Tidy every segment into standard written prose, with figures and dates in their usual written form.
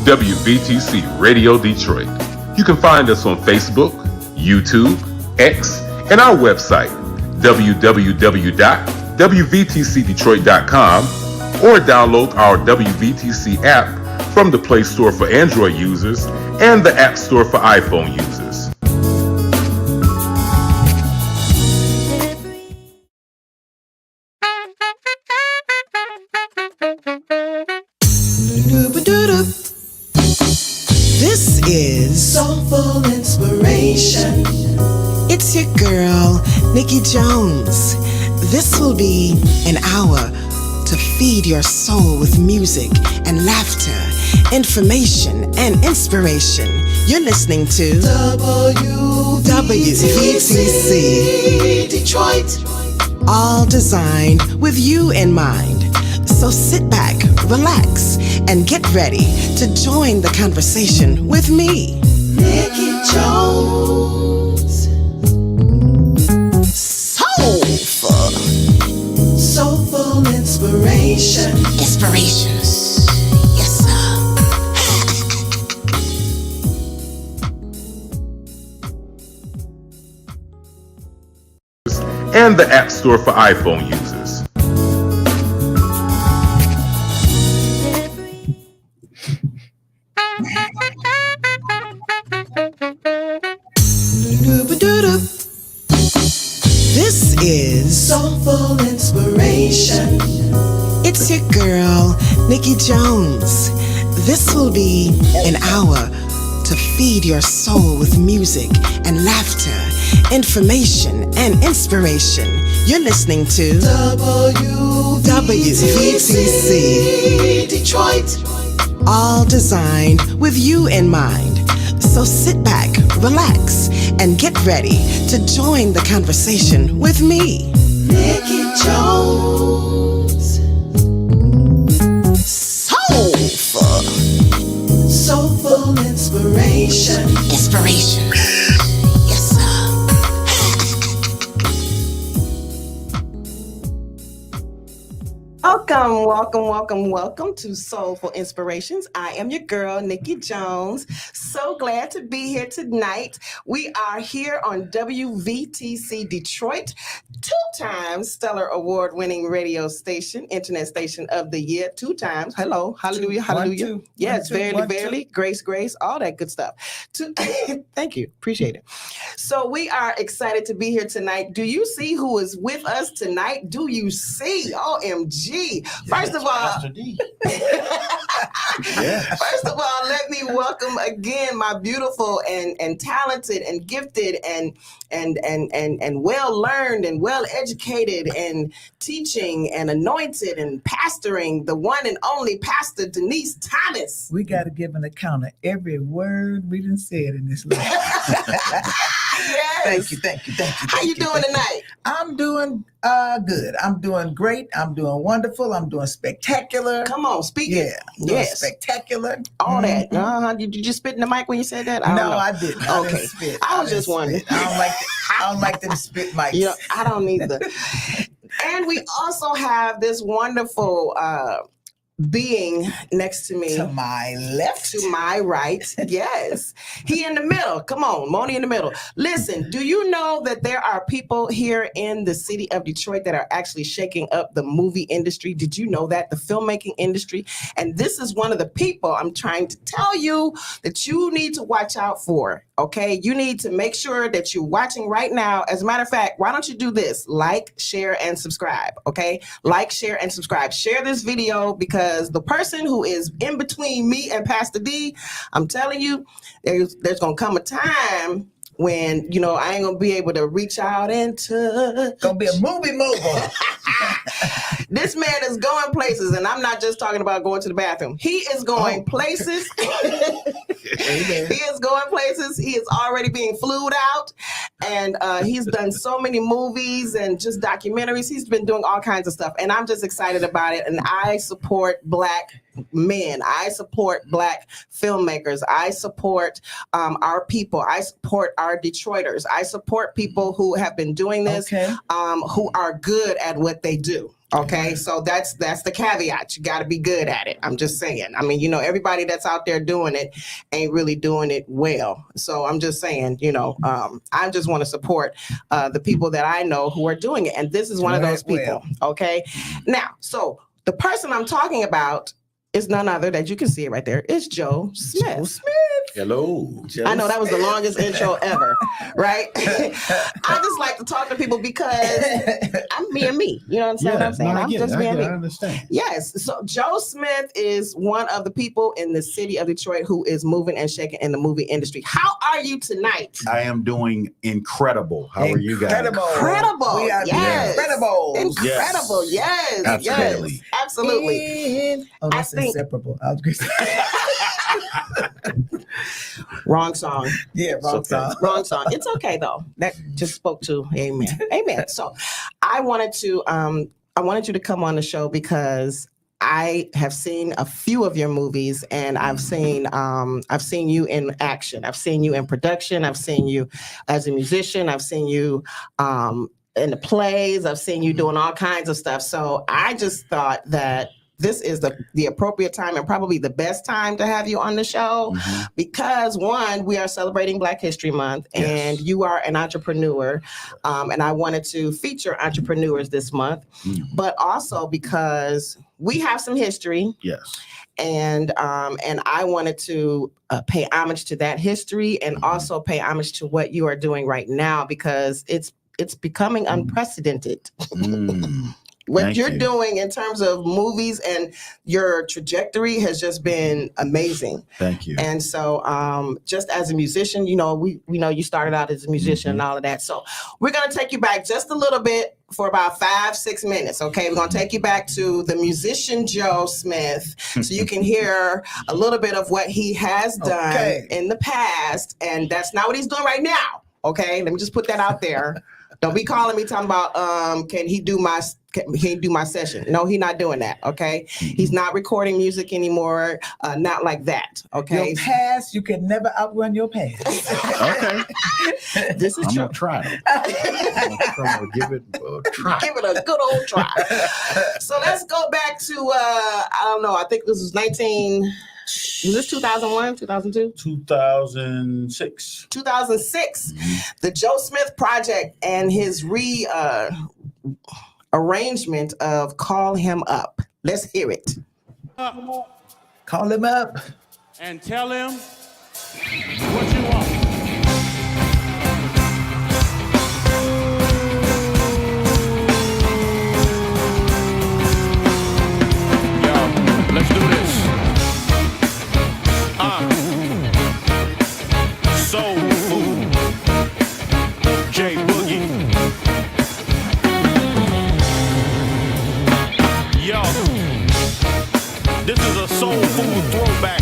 WVTC Radio Detroit. You can find us on Facebook, YouTube, X, and our website, www.wvtcdetroit.com, or download our WVTC app from the Play Store for Android users and the App Store for iPhone users. This is Soulful Inspiration. It's your girl, Nikki Jones. This will be an hour to feed your soul with music and laughter, information and inspiration. You're listening to WVTC Detroit. All designed with you in mind. So sit back, relax, and get ready to join the conversation with me, Nikki Jones. Soulful inspiration. Inspirations. Yes, sir. And the App Store for iPhone users. This is Soulful Inspiration. It's your girl, Nikki Jones. This will be an hour to feed your soul with music and laughter, information and inspiration. You're listening to WVTC Detroit. All designed with you in mind. So sit back, relax, and get ready to join the conversation with me, Nikki Jones. Soulful inspiration. Inspiration. Yes, sir. Welcome to Soulful Inspirations. I am your girl, Nikki Jones. So glad to be here tonight. We are here on WVTC Detroit, 2 times Stellar Award-winning radio station, internet station of the year, 2 times. Hello, hallelujah, hallelujah. One, two, yes, one, two, verily, one, verily, two. grace, grace, all that good stuff. Thank you, appreciate it. So we are excited to be here tonight. Do you see who is with us tonight? Do you see? OMG. First of all, first of all, let me welcome again my beautiful and talented and gifted and well learned and well educated and teaching and anointed and pastoring, the one and only Pastor Denise Thomas. We got to give an account of every word we done said in this life. Yes. Thank you. How you doing tonight? I'm doing good. I'm doing great. I'm doing wonderful. I'm doing spectacular. Come on, speak it. Yeah, I'm doing Yes. spectacular. All that. Did you just spit in the mic when you said that? No, I didn't. I Okay. didn't spit. I was just wondering. I don't like them spit mics. You know, I don't either. And we also have this wonderful being next to me. To my left. To my right. Yes. He in the middle. Come on, Moni in the middle. Listen, do you know that there are people here in the city of Detroit that are actually shaking up the movie industry? Did you know that? The filmmaking industry? And this is one of the people I'm trying to tell you that you need to watch out for. Okay, you need to make sure that you're watching right now. As a matter of fact, why don't you do this? Like, share, and subscribe. Okay, like, share, and subscribe. Share this video because the person who is in between me and Pastor D, I'm telling you, there's gonna come a time when, you know, I ain't gonna be able to reach out and touch. Gonna be a movie mogul. This man is going places, and I'm not just talking about going to the bathroom. He is going places. He is going places. He is already being flued out, and he's done so many movies and just documentaries. He's been doing all kinds of stuff, and I'm just excited about it. And I support Black men. I support Black filmmakers. I support our people. I support our Detroiters. I support people who have been doing this, who are good at what they do. Okay, so that's the caveat. You got to be good at it. I'm just saying. I mean, everybody that's out there doing it ain't really doing it well. So I'm just saying, I just want to support the people that I know who are doing it, and this is one of those people. Okay, now, so the person I'm talking about is none other, that you can see it right there. It's Joe Smith. Joe Smith. Hello. I know that was the longest intro ever, right? I just like to talk to people because I'm being me. You know what I'm saying? I'm just being me. I understand. Yes. So Joe Smith is one of the people in the city of Detroit who is moving and shaking in the movie industry. How are you tonight? I am doing incredible. How are you guys? Incredible. We are Yes. incredible. Incredible. Yes. Absolutely. Yes. Absolutely. Oh, that's inseparable. I was going to say. Wrong song. Yeah, wrong song. Wrong song. It's okay though. That just spoke to amen. Amen. So I wanted you to come on the show because I have seen a few of your movies, and I've seen you in action. I've seen you in production. I've seen you as a musician. I've seen you in the plays. I've seen you doing all kinds of stuff. So I just thought that this is the appropriate time and probably the best time to have you on the show because, one, we are celebrating Black History Month, and you are an entrepreneur, and I wanted to feature entrepreneurs this month, but also because we have some history. Yes. And I wanted to pay homage to that history and also pay homage to what you are doing right now because it's becoming unprecedented. What you're doing in terms of movies and your trajectory has just been amazing. Thank you. And so just as a musician, we know you started out as a musician and all of that. So we're going to take you back just a little bit for about 5-6 minutes. Okay. We're going to take you back to the musician Joe Smith so you can hear a little bit of what he has done in the past. And that's not what he's doing right now. Okay. Let me just put that out there. Don't be calling me talking about can he do my session? No, he's not doing that. Okay, he's not recording music anymore. Not like that. Okay, Your past, you can never outrun your past. Okay. This is I'm true. gonna try it. I'm gonna give it a try. Give it a good old try. So let's go back to I don't know. I think this was 2001, 2002? 2006. 2006. The Joe Smith Project and his arrangement of Call Him Up. Let's hear it. Call him up. And tell him what you want. Yo, let's do this. Soulful, J Boogie. Yo, this is a soul food throwback.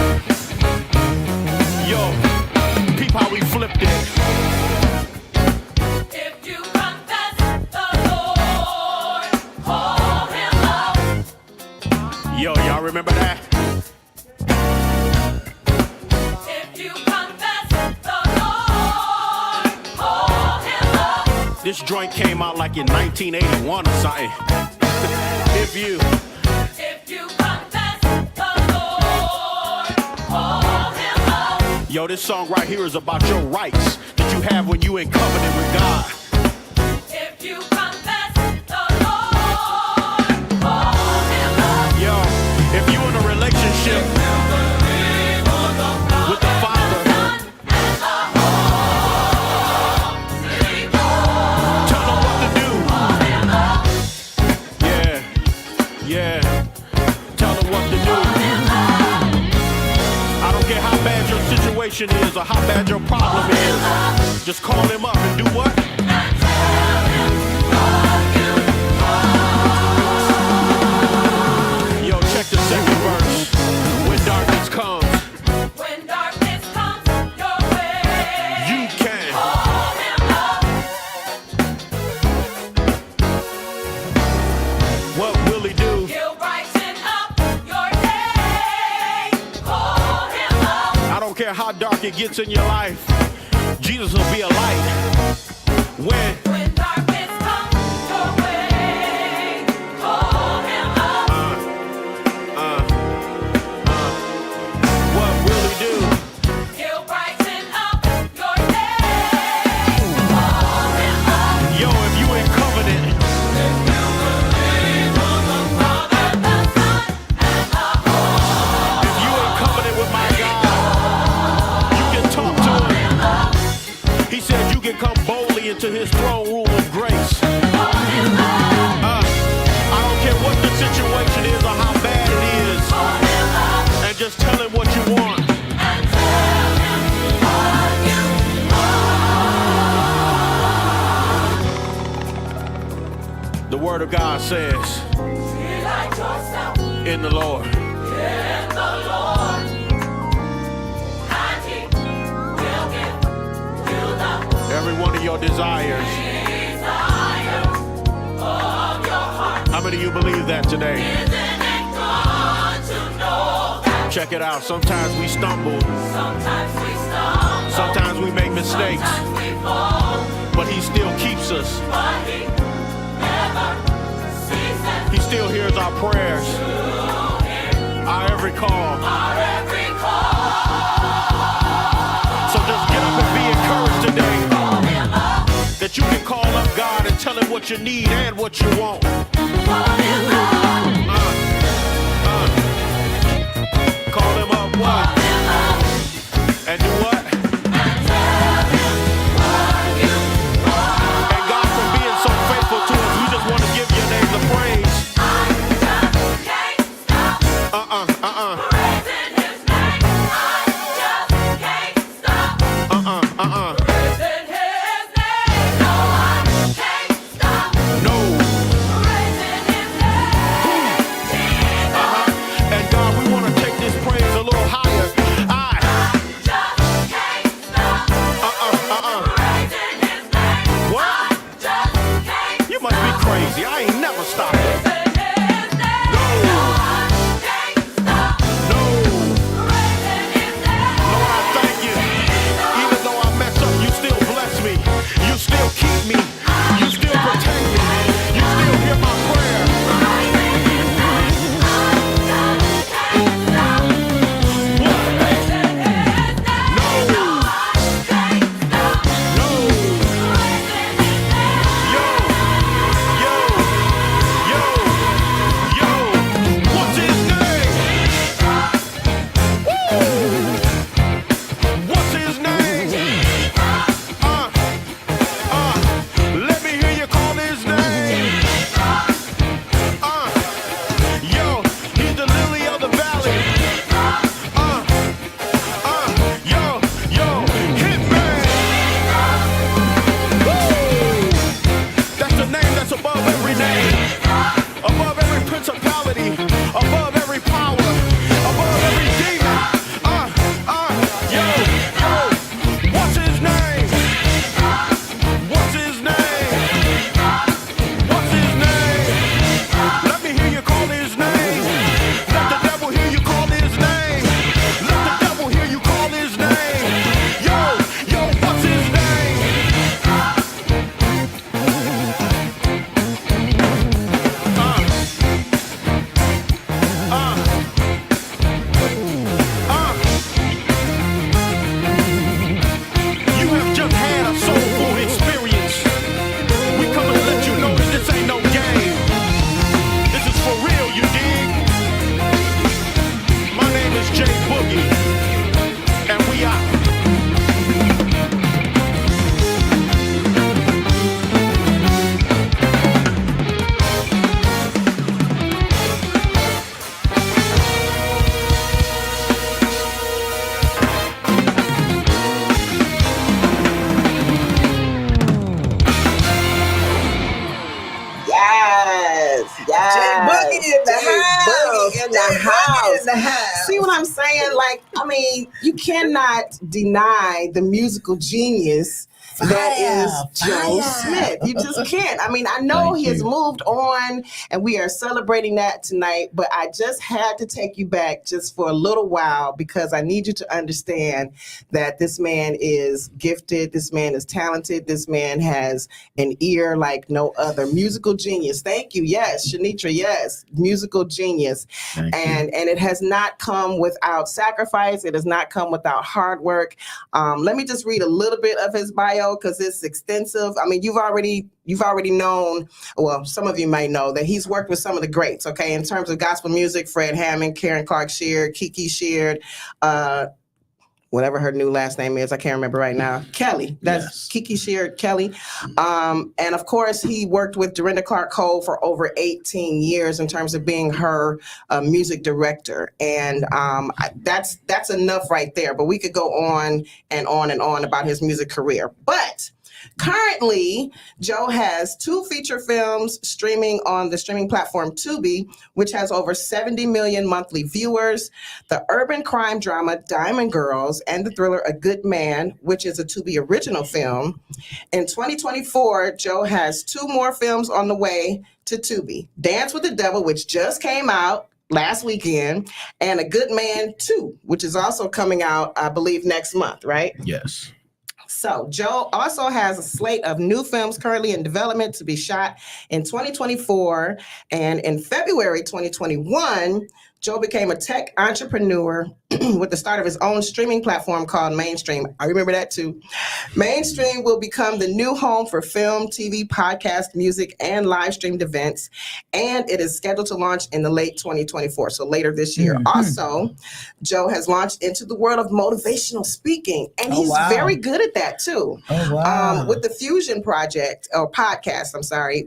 Yo, peep how we flipped it. If you confess the Lord, call him up. Yo, y'all remember that? If you confess the Lord, call him up. This joint came out like in 1981 or something. If you confess the Lord, call him up. Yo, this song right here is about your rights that you have when you in covenant with God. If you confess the Lord, call him up. Yo, if you in a relationship with the Father, tell him what to do. Yeah, tell him what to do. I don't care how bad your situation is or how bad your problem is. Just call him up and do what? Yo, check the second verse. When darkness comes, When darkness comes your way, you can. call him up. What will he do? He'll brighten up your day. Call him up. I don't care how dark it gets in your life. Jesus will be a light. When When darkness comes your way, call his throne room of grace. I don't care what the situation is or how bad it is. And just tell him what you want. The word of God says, in the Lord. Every one of your desires. How many of you believe that today? Check it out. Sometimes we stumble. Sometimes we make mistakes. But he still keeps us. He still hears our prayers. Our every call. So just get up and be encouraged today. That you can call up God and tell him what you need and what you want. Call him up what? And do what? And God, for being so faithful to us, we just want to give your name the praise. See what I'm saying? Like, I mean, you cannot deny the musical genius that is Joe Smith. You just can't. I mean, I know he has moved on and we are celebrating that tonight, but I just had to take you back just for a little while because I need you to understand that this man is gifted. This man is talented. This man has an ear like no other. Musical genius. Thank you. Yes, Shanitra. Yes, musical genius. And it has not come without sacrifice. It has not come without hard work. Let me just read a little bit of his bio because it's extensive. I mean, you've already known, well, some of you might know that he's worked with some of the greats, okay, in terms of gospel music: Fred Hammond, Karen Clark Sheard, Kiki Sheard, whatever her new last name is, I can't remember right now. Kelly. That's Yes. Kiki Sheard Kelly. And of course, he worked with Dorinda Clark Cole for over 18 years in terms of being her music director. And that's enough right there. But we could go on and on and on about his music career. But currently, Joe has 2 feature films streaming on the streaming platform Tubi, which has over 70 million monthly viewers, the urban crime drama Diamond Girls, and the thriller A Good Man, which is a Tubi original film. In 2024, Joe has 2 more films on the way to Tubi, Dance with the Devil, which just came out last weekend, and A Good Man 2, which is also coming out, I believe, next month, right? Yes. So Joe also has a slate of new films currently in development to be shot in 2024. And in February 2021, Joe became a tech entrepreneur with the start of his own streaming platform called Mainstream. I remember that too. Mainstream will become the new home for film, TV, podcast, music, and live streamed events. And it is scheduled to launch in the late 2024, so later this year. Mhm. Also, Joe has launched into the world of motivational speaking, and Oh, he's wow. very good at that too. Oh, wow. With the Fusion Project, or podcast,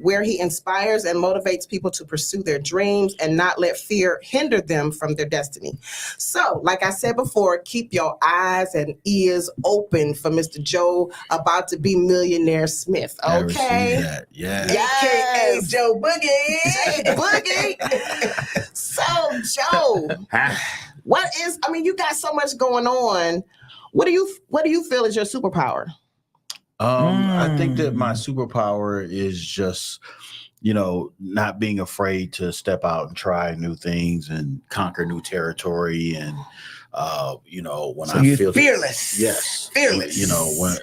where he inspires and motivates people to pursue their dreams and not let fear hinder them from their destiny. So, like I said before, keep your eyes and ears open for Mr. Joe about to be Millionaire Smith. I received Okay. that. Yeah. AKA Joe Boogie. Boogie. So, Joe, what is? I mean, you got so much going on. What do you feel is your superpower? I think that my superpower is just, not being afraid to step out and try new things and conquer new territory. And, when So I you're feel fearless. yes, Fearless.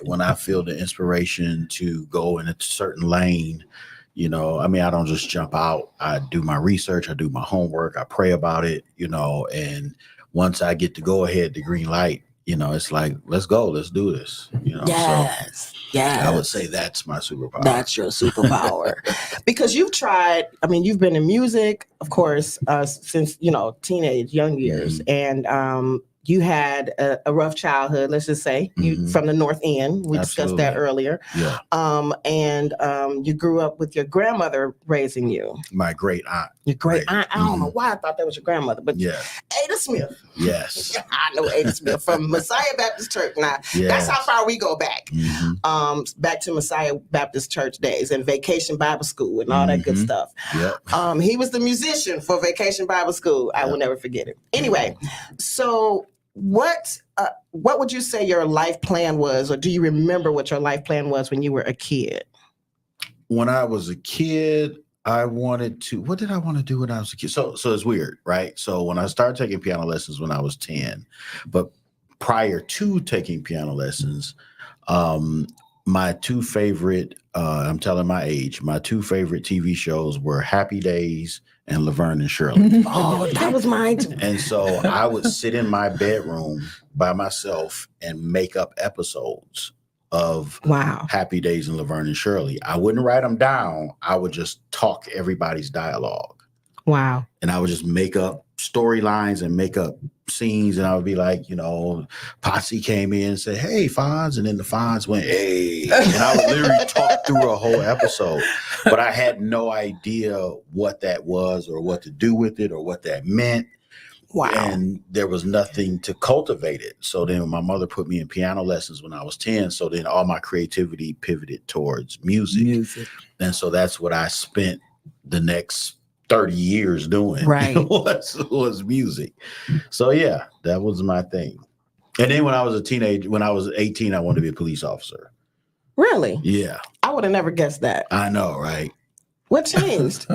when I feel the inspiration to go in a certain lane, I don't just jump out. I do my research, I do my homework, I pray about it, and once I get to go ahead, the green light, it's like, let's go, let's do this, Yes. So I would say that's my superpower. That's your superpower. Because you've tried, you've been in music, of course, since, teenage, young years. And you had a rough childhood, let's just say, you from the North End. We discussed that earlier. Yeah. And you grew up with your grandmother raising you. My great aunt. Your great aunt. I don't know why I thought that was your grandmother, but Yeah. Ada Smith. Yes. I know Ada Smith from Messiah Baptist Church. Now, Yes. that's how far we go back. Mhm. Back to Messiah Baptist Church days and Vacation Bible School and all that good stuff. Yep. He was the musician for Vacation Bible School. I will never forget it. Anyway, so what would you say your life plan was, or do you remember what your life plan was when you were a kid? When I was a kid, what did I want to do when I was a kid? So it's weird, right? So when I started taking piano lessons when I was 10, but prior to taking piano lessons, my 2 favorite, I'm telling my age, my 2 favorite TV shows were Happy Days and Laverne and Shirley. Oh, that was mine too. And so I would sit in my bedroom by myself and make up episodes of Wow. Happy Days and Laverne and Shirley. I wouldn't write them down. I would just talk everybody's dialogue. Wow. And I would just make up storylines and make up scenes. And I would be like, Potsy came in and said, "Hey, Fonz." And then the Fonz went, "Hey." And I would literally talk through a whole episode. But I had no idea what that was or what to do with it or what that meant. Wow. And there was nothing to cultivate it. So then my mother put me in piano lessons when I was 10. So then all my creativity pivoted towards music. And so that's what I spent the next 30 years doing. Right. was music. So yeah, that was my thing. And then when I was a teenager, when I was 18, I wanted to be a police officer. Really? Yeah. I would have never guessed that. I know, right? What changed?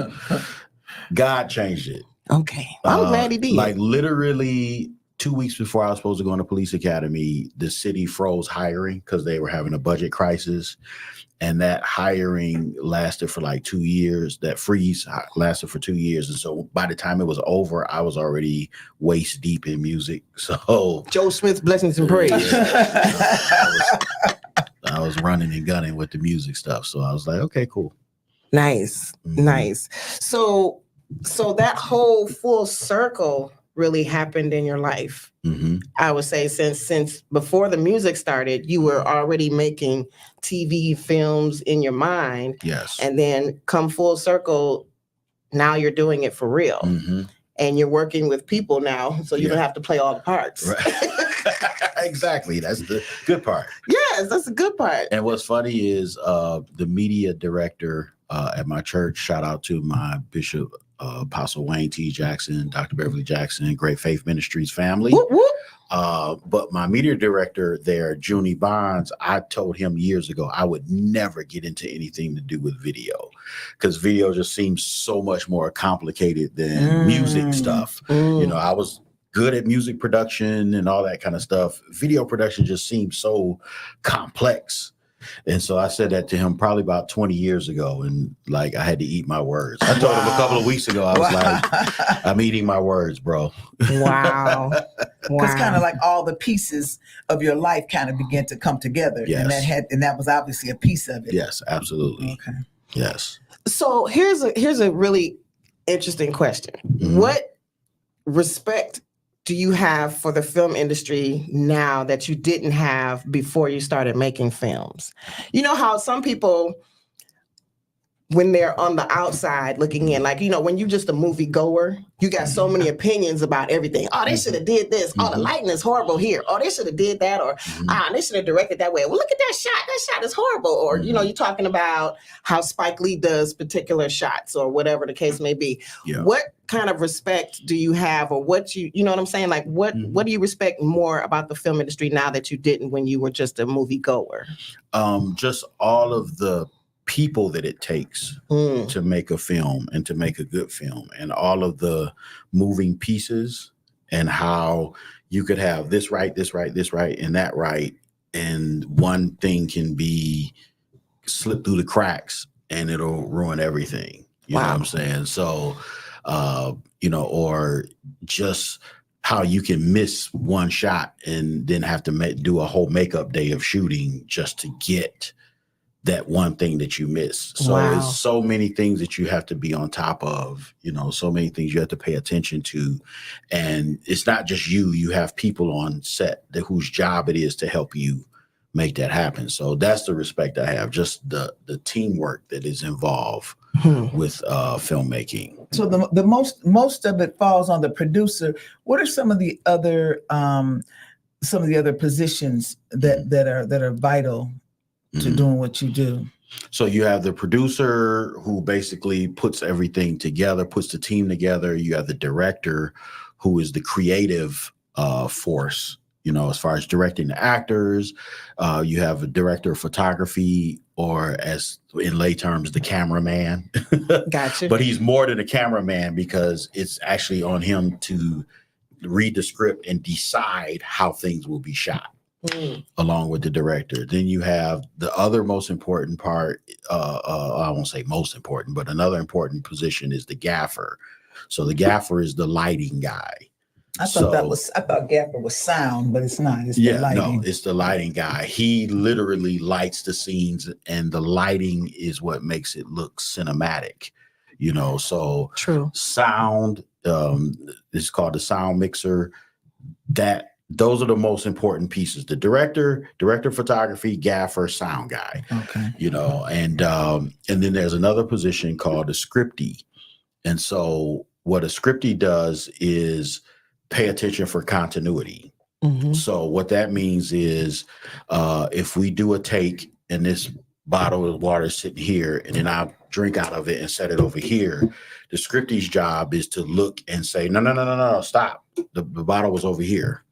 God changed it. Okay. I'm glad he did. Like literally 2 weeks before I was supposed to go into police academy, the city froze hiring because they were having a budget crisis. And that hiring lasted for like 2 years. That freeze lasted for 2 years. And so by the time it was over, I was already waist deep in music. So Joe Smith's Blessings and Praise. I was running and gunning with the music stuff. So I was like, okay, cool. Nice. Mhm. Nice. So that whole full circle really happened in your life? Mm-hmm. I would say since before the music started, you were already making TV films in your mind, Yes. and then come full circle, now you're doing it for real. Mm-hmm. And you're working with people now, so you don't Yeah. have to play all the parts. Right. Exactly. That's the good part. Yes, that's a good part. And what's funny is the media director at my church, shout out to my bishop, Apostle Wayne T. Jackson, Dr. Beverly Jackson, Great Faith Ministries family. Whoop, whoop. But my media director there, Junie Bonds, I told him years ago I would never get into anything to do with video, because video just seems so much more complicated than music stuff. You know, I was good at music production and all that kind of stuff. Video production just seems so complex. And so I said that to him probably about 20 years ago. And like, I had to eat my words. I told him a couple of weeks ago, I was like, I'm eating my words, bro. Wow. Because kind of like all the pieces of your life kind of began to come together. Yes. And that was obviously a piece of it. Yes, absolutely. Okay. Yes. So here's a really interesting question. Mhm. What respect do you have for the film industry now that you didn't have before you started making films? You know how some people, when they're on the outside looking in, like, you know, when you're just a movie goer, you got so many opinions about everything. Oh, they should have did this. Oh, the lighting is horrible here. Oh, they should have did that. Or they should have directed that way. Well, look at that shot. That shot is horrible. Or, you know, you're talking about how Spike Lee does particular shots or whatever the case may be. Yeah. What kind of respect do you have, or what you know what I'm saying? Like, what do you respect more about the film industry now that you didn't when you were just a movie goer? Just all of the people that it takes to make a film and to make a good film, and all of the moving pieces, and how you could have this right, and that right, and one thing can be slip through the cracks and it'll ruin everything. You know what I'm saying? So, you know, or just how you can miss one shot and then have to do a whole makeup day of shooting just to get that one thing that you miss. So it's so many things that you have to be on top of, you know, so many things you have to pay attention to. And it's not just you have people on set whose job it is to help you make that happen. So that's the respect I have, just the teamwork that is involved with filmmaking. So the most of it falls on the producer. What are some of the other positions that are vital to doing what you do? So you have the producer who basically puts everything together, puts the team together. You have the director who is the creative force, you know, as far as directing the actors. You have a director of photography, or as in lay terms, the cameraman. Gotcha. But he's more than a cameraman, because it's actually on him to read the script and decide how things will be shot. Along with the director. Then you have the other most important part, I won't say most important, but another important position is the gaffer. So the gaffer is the lighting guy. I thought gaffer was sound, but it's not. It's the lighting. No, it's the lighting guy. He literally lights the scenes, and the lighting is what makes it look cinematic. You know, so True. Sound is called the sound mixer. Those are the most important pieces: the director of photography, gaffer, sound guy. Okay. You know, and then there's another position called a scriptie. And so what a scriptie does is pay attention for continuity. So what that means is if we do a take and this bottle of water is sitting here, and then I drink out of it and set it over here, the scriptie's job is to look and say, no, stop. The bottle was over here.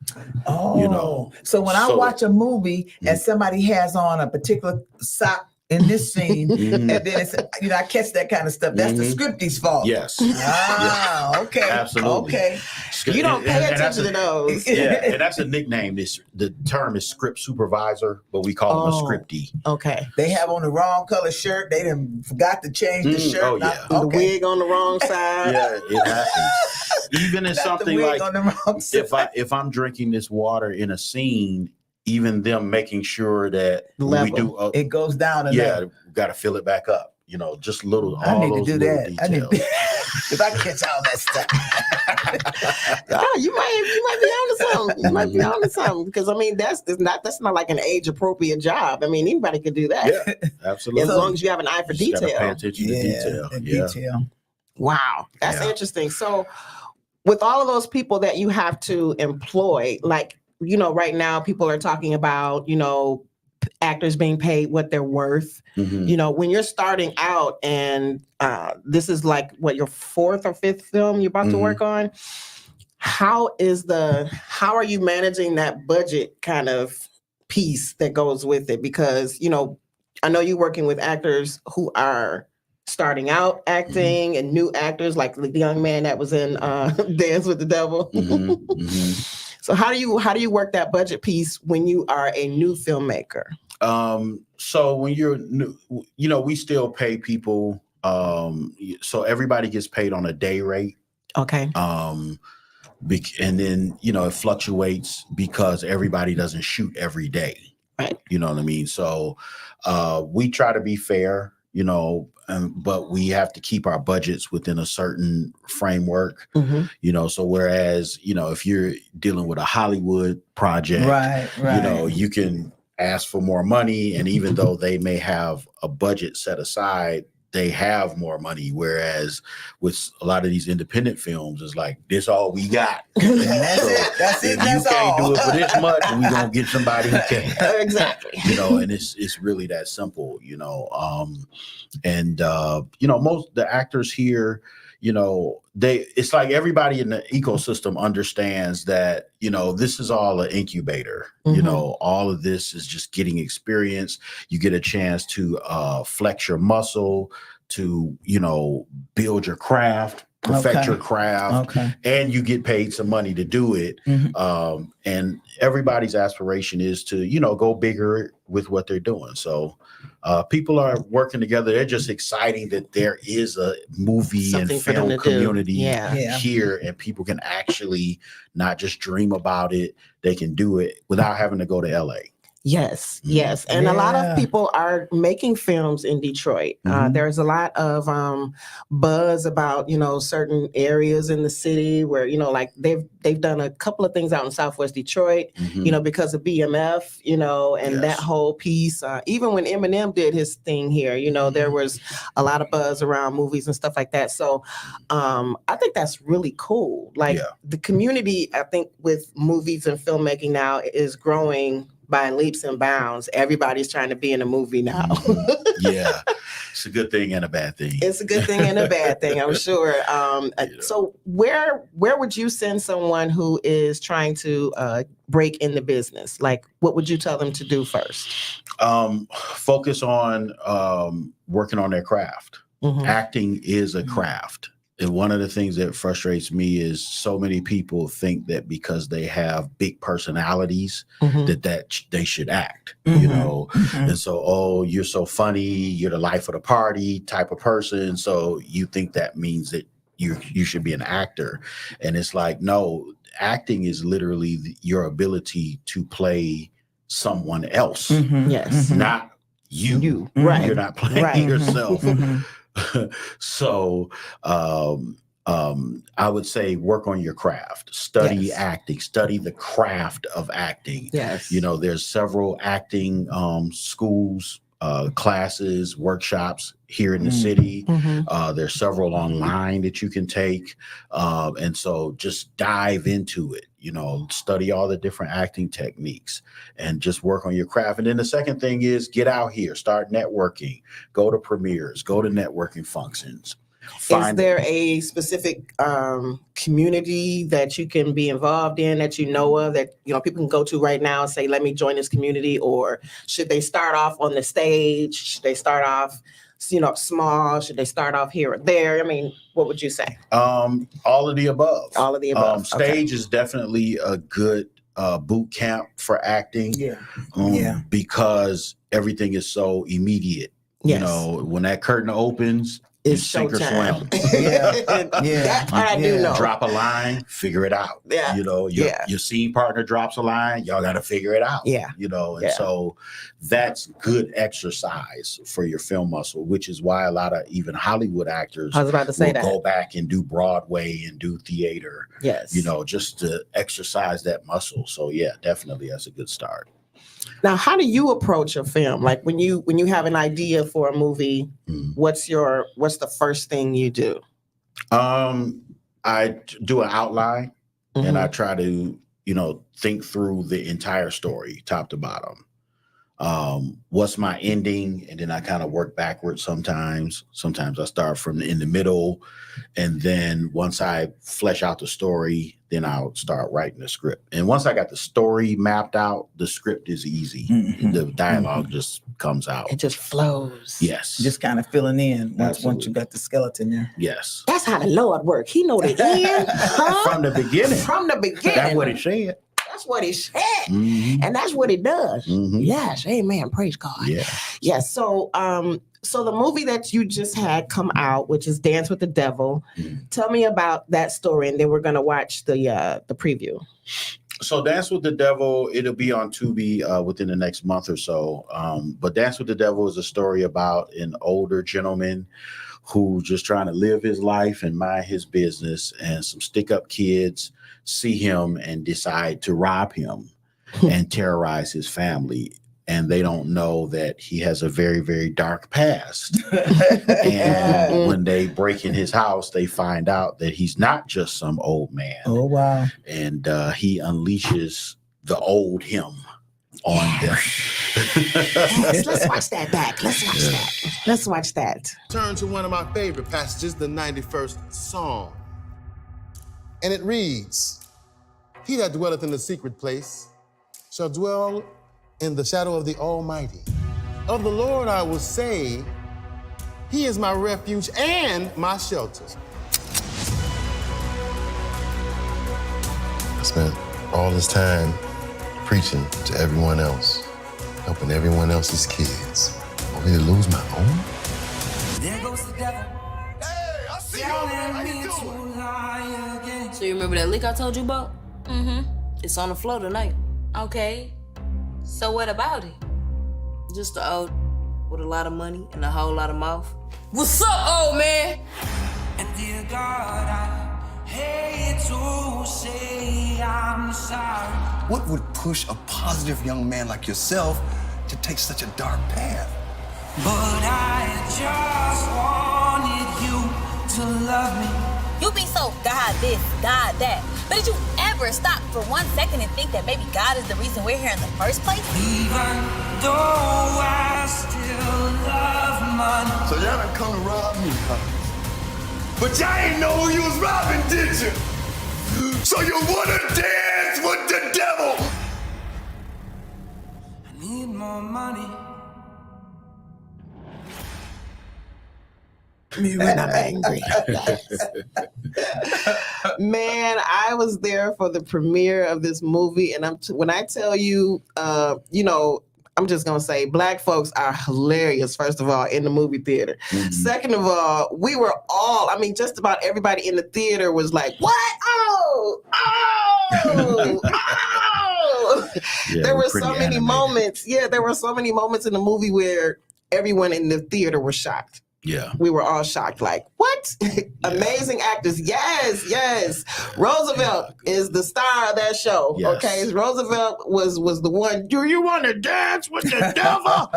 Oh, you know. So when I watch a movie and somebody has on a particular sock in this scene, and then it's, you know, I catch that kind of stuff. That's the scriptie's fault. Yes. Ah, okay. Absolutely. Okay. You don't pay attention to those. Yeah, and that's a nickname. The term is script supervisor, but we call him a scriptie. Okay. They have on the wrong color shirt. They done forgot to change the shirt. Oh, yeah. The wig on the wrong side. Yeah, it happens. Even in something like on the wrong side. if I'm drinking this water in a scene, even them making sure that when we do it goes down. we got to fill it back up. You know, just little. I need to do that. Because I catch all that stuff. Oh, you might be onto something. You might be onto something because I mean that's not like an age appropriate job. I mean anybody could do that. Yeah, absolutely. As long as you have an eye for You just gotta pay detail. attention to detail. The Yeah. detail. Wow, that's Yeah. interesting. So, with all of those people that you have to employ, like, right now people are talking about, actors being paid what they're worth. Mhm. When you're starting out and this is like what your fourth or fifth film you're about to work on, how are you managing that budget kind of piece that goes with it? Because, I know you're working with actors who are starting out acting and new actors like the young man that was in Dance with the Devil. Mhm. Mhm. So how do you work that budget piece when you are a new filmmaker? So when you're new, we still pay people. So everybody gets paid on a day rate. Okay. And then, it fluctuates because everybody doesn't shoot every day. Right. You know what I mean? So we try to be fair, but we have to keep our budgets within a certain framework, so whereas, if you're dealing with a Hollywood project, Right. you can ask for more money. And even though they may have a budget set aside, they have more money. Whereas with a lot of these independent films, it's like, this all we got. That's it. If you That's can't all. do it for this much, we're going to get somebody who can. Exactly. And it's really that simple, most the actors here, it's like everybody in the ecosystem understands that, this is all an incubator, all of this is just getting experience. You get a chance to flex your muscle, to, build your craft, perfect your craft, and you get paid some money to do it. And everybody's aspiration is to, go bigger with what they're doing. So people are working together. They're just exciting that there is a movie Something and for them film to do. community Yeah. here, and people can actually not just dream about it. They can do it without having to go to LA. Yes. And a lot of Yeah. people are making films in Detroit. There's a lot of buzz about, certain areas in the city where, like they've done a couple of things out in Southwest Detroit, because of BMF, and that whole piece. Even when Eminem did his thing here, there was a lot of buzz around movies and stuff like that. So I think that's really cool. Like the community, I think with movies and filmmaking now is growing by leaps and bounds. Everybody's trying to be in a movie now. Yeah, it's a good thing and a bad thing. It's a good thing and a bad thing, I'm sure. So where would you send someone who is trying to break in the business? Like, what would you tell them to do first? Focus on working on their craft. Acting is a craft. And one of the things that frustrates me is so many people think that because they have big personalities that they should act, and so, you're so funny, you're the life of the party type of person. So you think that means that you should be an actor. And it's like, no, acting is literally your ability to play someone else, Yes. not you. Right. You're not playing yourself. So I would say work on your craft, study acting, study the craft of acting. Yes. There's several acting schools, classes, workshops here in the city. There's several online that you can take. And so just dive into it, study all the different acting techniques and just work on your craft. And then the second thing is get out here, start networking, go to premieres, go to networking functions. Is there a specific community that you can be involved in that you know of that people can go to right now and say, let me join this community? Or should they start off on the stage? Should they start off small? Should they start off here or there? I mean, what would you say? All of the above. All of the above. Stage is definitely a good boot camp for acting. Because everything is so immediate. Yes. When that curtain opens, It's sink or showtime. swim. Yeah. That part I do Yeah. know. Drop a line, figure it out. Yeah. You know, Yeah. your scene partner drops a line, y'all got to figure it out. Yeah. You know, and Yeah. so that's good exercise for your film muscle, which is why a lot of even Hollywood actors I was about to say will that. go back and do Broadway and do theater, Yes. you know, just to exercise that muscle. So yeah, definitely that's a good start. Now, how do you approach a film? Like when you have an idea for a movie, what's the first thing you do? I do an outline and I Mhm. try to, you know, think through the entire story, top to bottom. What's my ending? And then I kind of work backwards sometimes. Sometimes I start from in the middle. And then once I flesh out the story, then I'll start writing the script. And once I got the story mapped out, the script is easy. Mhm. The dialogue just comes out. It just flows. Yes. Just kind of filling in once Absolutely. you got the skeleton there. Yes. That's how the Lord works. He know the end, huh? From the beginning. From the beginning. That's what it said. That's what he said. Mhm. And that's what it does. Mhm. Yes. Amen. Praise God. Yeah. Yes. So so the movie that you just had come out, which is Dance with the Devil, tell me about that story, and then we're gonna watch the preview. So Dance with the Devil, it'll be on Tubi within the next month or so. But Dance with the Devil is a story about an older gentleman who just trying to live his life and mind his business, and some stick-up kids see him and decide to rob him and terrorize his family. And they don't know that he has a very, very dark past. And when they break in his house, they find out that he's not just some old man. Oh, wow. And he unleashes the old him on them. Yes, let's watch that back. Let's watch that. Let's watch that. Turn to one of my favorite passages, the 91st Psalm. And it reads, "He that dwelleth in the secret place shall dwell in the shadow of the Almighty. Of the Lord I will say, He is my refuge and my shelter." I spent all this time preaching to everyone else, helping everyone else's kids, only to lose my own. There goes the devil. Hey, I see Telling me to lie again. So you remember that leak I told you about? Mm-hmm. It's on the floor tonight. Okay. So what about it? Just the old with a lot of money and a whole lot of mouth. What's up, old man? And dear God, I hate to say I'm sorry. What would push a positive young man like yourself to take such a dark path? But I just wanted you to love me. You be so God this, God that. But did you ever stop for 1 second and think that maybe God is the reason we're here in the first place? Even though I still love money. So y'all done come to rob me, huh? But y'all ain't know who you was robbing, did you? So you wanna dance with the devil? I need more money. Me when I'm angry. Man, I was there for the premiere of this movie, and when I tell you, you know, I'm just gonna say, Black folks are hilarious. First of all, in the movie theater. Mhm. Second of all, we were all. I mean, just about everybody in the theater was like, "What? Oh, oh, oh!" Yeah, There we're were pretty so many animated. moments. Yeah, there were so many moments in the movie where everyone in the theater was shocked. Yeah. We were all shocked, like, what? Amazing actors. Yes, yes. Roosevelt is the star of that show. Yes. Okay. Roosevelt was the one. Do you want to dance with the devil?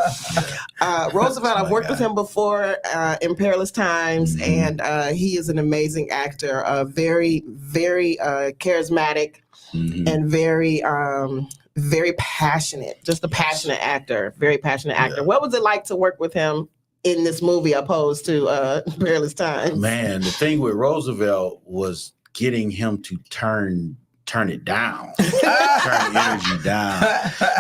Roosevelt, I've worked with him before in Perilous Times, and he is an amazing actor, very, very charismatic and very very passionate, just a passionate actor, very passionate actor. Yeah. What was it like to work with him in this movie opposed to Perilous Times? Man, the thing with Roosevelt was getting him to turn it down, turn the energy down.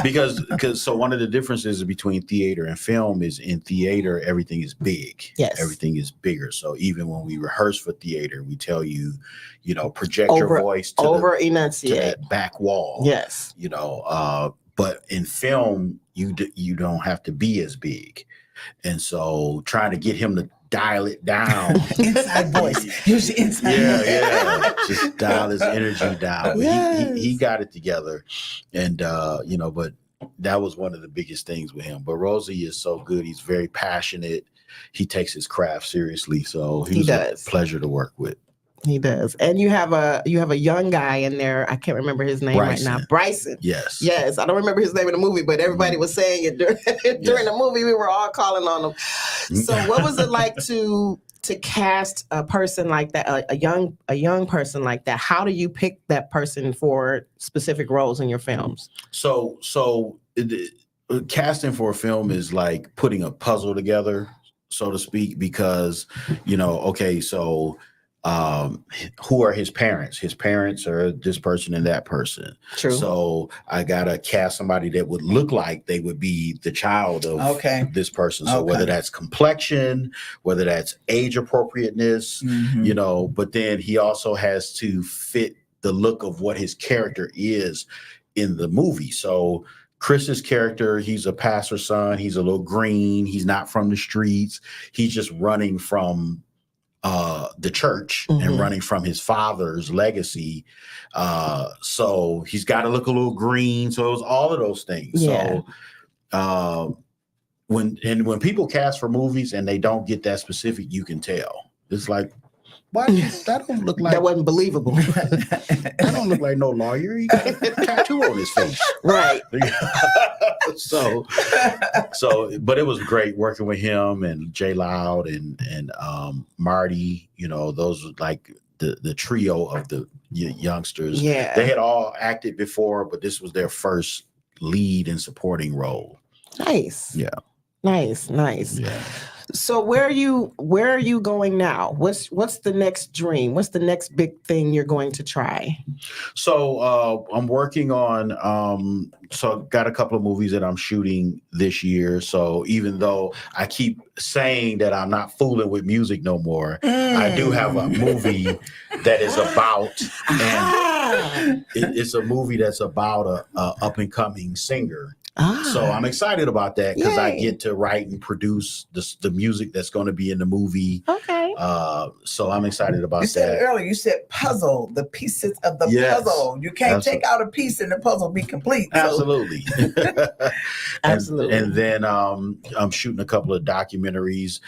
Because so one of the differences between theater and film is in theater, everything is big. Yes. Everything is bigger. So even when we rehearse for theater, we tell you, you know, project your voice to to enunciate. that back wall. Yes. You know, but in film, you don't have to be as big. And so trying to get him to dial it down. Inside voice. Use your inside voice. Yeah. Just dial his energy down. But he got it together. And, but that was one of the biggest things with him. But Rosie is so good. He's very passionate. He takes his craft seriously. So he was a pleasure to work with. He does. And you have a young guy in there. I can't remember his name right now. Bryson. Yes. Yes. I don't remember his name in the movie, but everybody was saying it during the movie. We were all calling on him. So what was it like to cast a person like that, a young person like that? How do you pick that person for specific roles in your films? So casting for a film is like putting a puzzle together, so to speak, because, who are his parents? His parents are this person and that person. True. So I gotta cast somebody that would look like they would be the child of this person. So whether that's complexion, whether that's age appropriateness, but then he also has to fit the look of what his character is in the movie. So Chris's character, he's a pastor's son. He's a little green. He's not from the streets. He's just running from the church and running from his father's legacy. So he's got to look a little green. So it was all of those things. Yeah. So when people cast for movies and they don't get that specific, you can tell. It's like, why that don't look like that wasn't believable. That don't look like no lawyer. He got a tattoo on his face. Right. So but it was great working with him and J Loud and Marty, those were like the trio of the youngsters. Yeah. They had all acted before, but this was their first lead and supporting role. Nice. Yeah. Nice. Yeah. So where are you going now? What's the next dream? What's the next big thing you're going to try? So I'm working on so I've got a couple of movies that I'm shooting this year. So even though I keep saying that I'm not fooling with music no more, I do have a movie that is about and it's a movie that's about a up and coming singer. So I'm excited about that because I get to write and produce the music that's going to be in the movie. Okay. So I'm excited about that. You said earlier, you said puzzle, the pieces of the puzzle. You can't take out a piece and the puzzle be complete. So. Absolutely. Absolutely. And then I'm shooting a couple of documentaries.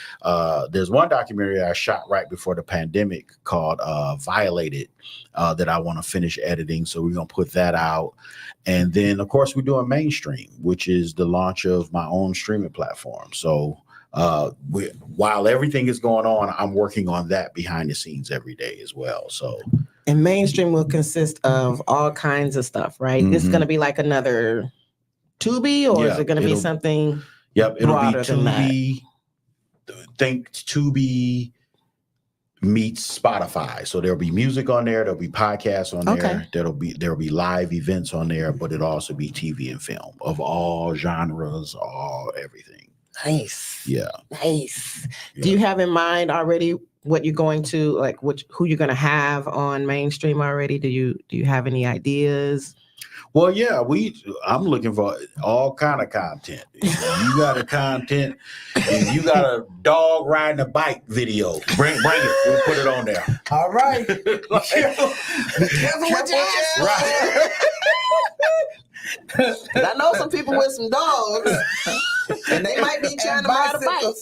There's one documentary I shot right before the pandemic called Violated that I want to finish editing. So we're going to put that out. And then, of course, we're doing Mainstream, which is the launch of my own streaming platform. So while everything is going on, I'm working on that behind the scenes every day as well. So, and Mainstream will consist of all kinds of stuff, right? This is going to be like another Tubi, or is it going to be something? Yep, it'll be Tubi. Think Tubi meets Spotify. So there'll be music on there, there'll be podcasts on there, there'll be live events on there, but it'll also be TV and film of all genres, everything. Nice. Yeah. Nice. Yeah. Do you have in mind already what you're going to who you're going to have on Mainstream already? Do you have any ideas? Well, yeah, I'm looking for all kind of content. You got a content, and you got a dog riding a bike video. Bring it. We'll put it on there. All right. Like, Be careful what you ask. right. I know some people with some dogs, and they might be trying to ride a bike.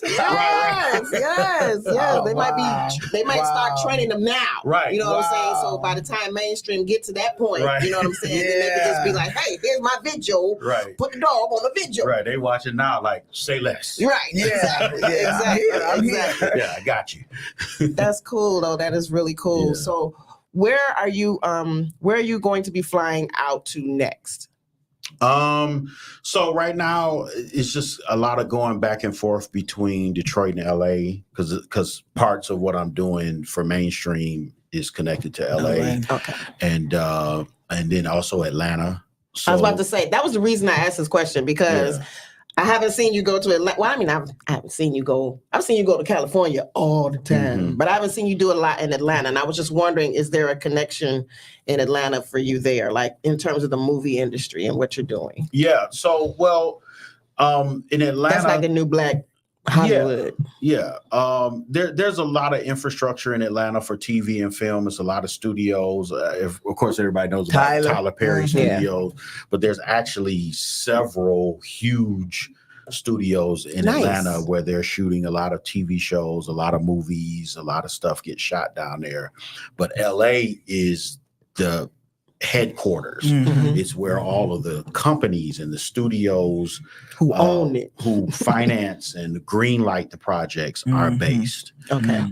Yes. Oh, They might start training them now. Right. You know what I'm saying? So by the time Mainstream get to that point, you know what I'm saying? Then they can just be like, hey, here's my video. Right. Put the dog on the video. Right. They watching now, like, say less. Right. Yeah. Exactly. Yeah. Exactly. Yeah, I got you. That's cool though. That is really cool. Yeah. So where are you going to be flying out to next? So right now it's just a lot of going back and forth between Detroit and LA because parts of what I'm doing for Mainstream is connected to LA. Okay. And then also Atlanta. So, I was about to say that was the reason I asked this question because I haven't seen you go to Atlanta. Well, I mean, I haven't seen you go. I've seen you go to California all the time, but I haven't seen you do a lot in Atlanta. And I was just wondering, is there a connection in Atlanta for you there, like in terms of the movie industry and what you're doing? Yeah. So, in Atlanta, that's like a new black Hollywood. Yeah. There's a lot of infrastructure in Atlanta for TV and film. It's a lot of studios. Of course, everybody knows about Tyler Perry Studios, but there's actually several huge studios in Atlanta where they're shooting a lot of TV shows, a lot of movies, a lot of stuff gets shot down there. But LA is the headquarters. It's where all of the companies and the studios who own it, who finance and greenlight the projects are based. Okay.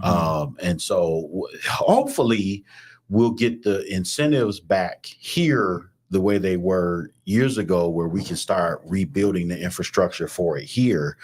And so hopefully we'll get the incentives back here the way they were years ago, where we can start rebuilding the infrastructure for it here.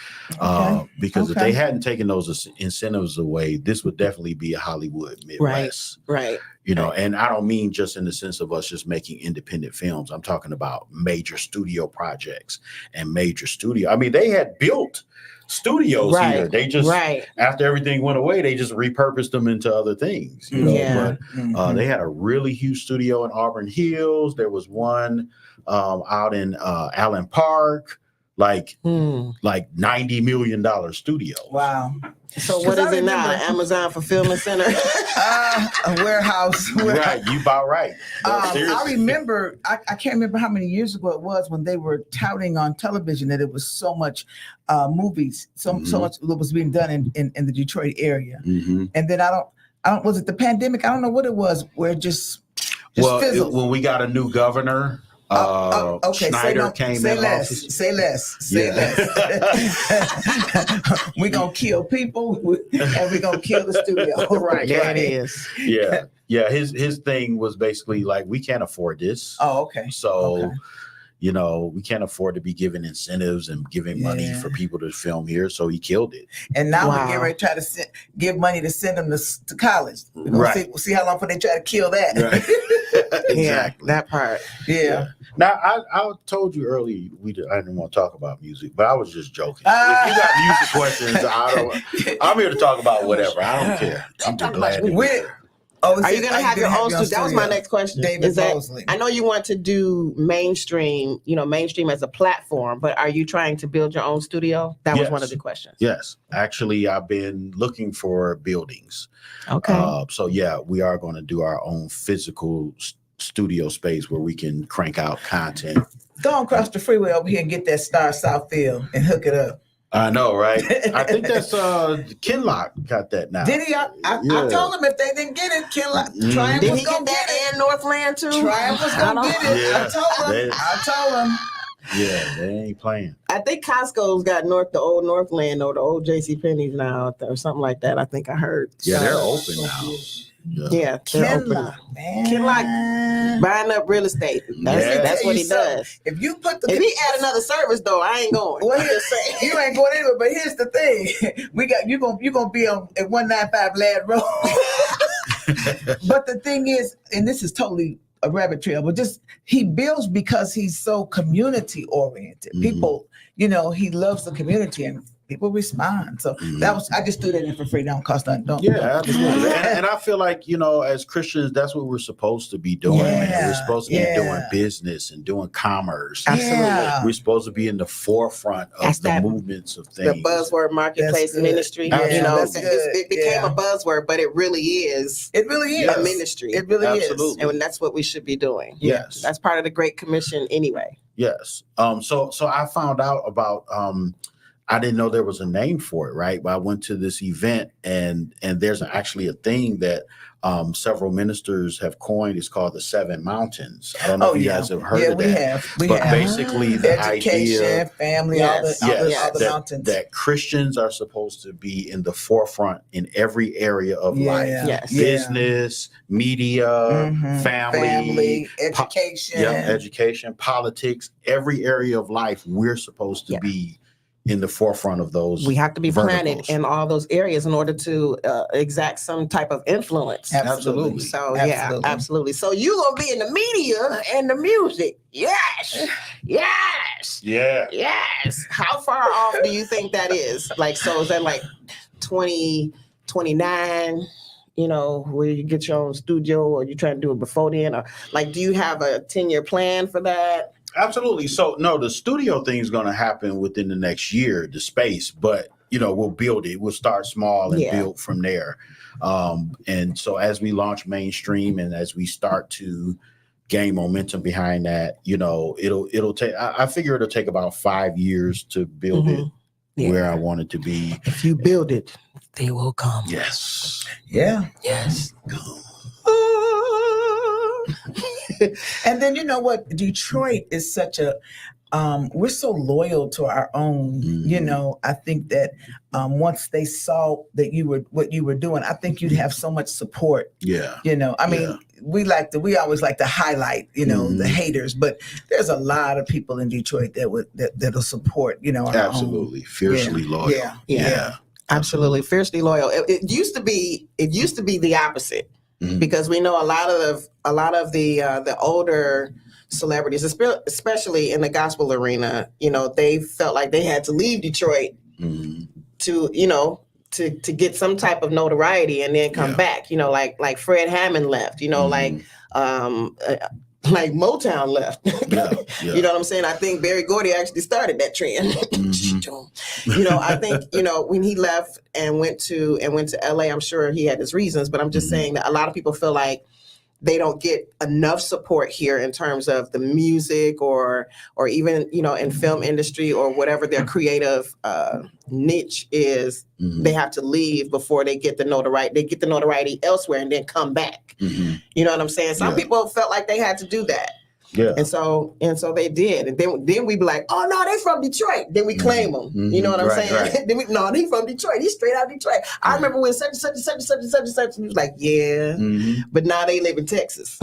Because if they hadn't taken those incentives away, this would definitely be a Hollywood Midwest. Right. You know, and I don't mean just in the sense of us just making independent films. I'm talking about major studio projects and major studio. I mean, they had built studios here. They just, after everything went away, they just repurposed them into other things, you know. But they had a really huge studio in Auburn Hills. There was one out in Allen Park, like $90 million studio. Wow. So what is it now? An Amazon fulfillment center? A warehouse. Right, you about right. I remember, I can't remember how many years ago it was when they were touting on television that it was so much movies, so much that was being done in the Detroit area. And then I don't, was it the pandemic? I don't know what it was, where it just fizzled. When we got a new governor, okay, Schneider came in office. Say less. We're gonna kill people and we're gonna kill the studio. Right. There it is. Yeah. His thing was basically like, we can't afford this. Oh, okay. So you know, we can't afford to be giving incentives and giving money for people to film here. So he killed it. And now we're getting ready to try to give money to send them to college. We'll see how long before they try to kill that. Right. Exactly. Yeah, that part. Yeah. Now, I told you earlier I didn't want to talk about music, but I was just joking. If you got music questions, I'm here to talk about whatever. I don't care. I'm just glad to be here. Are you going to have your own studio? That was my next question. David Mosley. I know you want to do mainstream as a platform, but are you trying to build your own studio? That was one of the questions. Yes. Actually, I've been looking for buildings. Okay. So, yeah, we are going to do our own physical studio space where we can crank out content. Go on across the freeway over here and get that Star Southfield and hook it up. I know, right? I think that's Kinlock got that now. Did he? I told him if they didn't get it, Kinlock, Triumph Did was he gonna get get that it. and Northland too? Triumph was gonna get it. Yeah. I told him. Yeah, they ain't playing. I think Costco's got the old Northland or the old JCPenney's now or something like that. I think I heard. Yeah, they're open now. Yeah, they're open. Kinlock buying up real estate. That's what he does. If he add another service though, I ain't going. Well, you ain't going anywhere. But here's the thing: you gonna be on at 195 Ladd Road. But the thing is, and this is totally a rabbit trail, but just he builds because he's so community oriented. People, he loves the community and people respond. So I just threw that in for free. Don't cost nothing. Absolutely. and I feel like, as Christians, that's what we're supposed to be doing, man. We're supposed to be doing business and doing commerce. Absolutely. We're supposed to be in the forefront of the movements of things. The buzzword marketplace ministry. It became a buzzword, but it really is. It really is a ministry. It really is. And that's what we should be doing. Yes. That's part of the Great Commission anyway. Yes. So I found out about I didn't know there was a name for it, right? But I went to this event and there's actually a thing that several ministers have coined. It's called the 7 Mountains. I don't know if you guys have heard of that. We but have. basically the education, idea, family, all the mountains. That Christians are supposed to be in the forefront in every area of life. Yes. Business, media, family, education. Education, politics, every area of life, we're supposed to be in the forefront of those. We have to be planted verticals. in all those areas in order to exact some type of influence. Absolutely. So absolutely. So you gonna be in the media and the music? Yes. How far off do you think that is? Like, so is that like 2029? Where you get your own studio, or you trying to do it before then, or like, do you have a 10-year plan for that? Absolutely. So no, the studio thing is going to happen within the next year, the space, but we'll build it. We'll start small and Yeah. build from there. And so as we launch mainstream and as we start to gain momentum behind that, it'll take, I figure it'll take about 5 years to build it where I want it to be. If you build it, they will come. Yes. Yeah. Yes. And then you know what? Detroit is such a we're so loyal to our own. I think that once they saw that what you were doing, I think you'd have so much support. Yeah. I mean, we always like to highlight, the haters, but there's a lot of people in Detroit that'll support, our Absolutely. own. Fiercely loyal. Yeah. Absolutely. Fiercely loyal. It used to be the opposite. Because we know a lot of the older celebrities, especially in the gospel arena, they felt like they had to leave Detroit to get some type of notoriety and then come back. Like Fred Hammond left. Like Motown left. You know what I'm saying? I think Berry Gordy actually started that trend. I think, when he left and went to LA, I'm sure he had his reasons, but I'm just saying that a lot of people feel like they don't get enough support here in terms of the music or even, in film industry or whatever their creative niche is. They have to leave before they get the notoriety. They get the notoriety elsewhere and then come back. You know what I'm saying? Some people felt like they had to do that. Yeah. And so they did. And then we be like, oh no, they from Detroit. Then we claim them. You know what I'm saying? Right. Then he from Detroit. He's straight out of Detroit. I remember when such and such. And he was like, yeah. But now they live in Texas.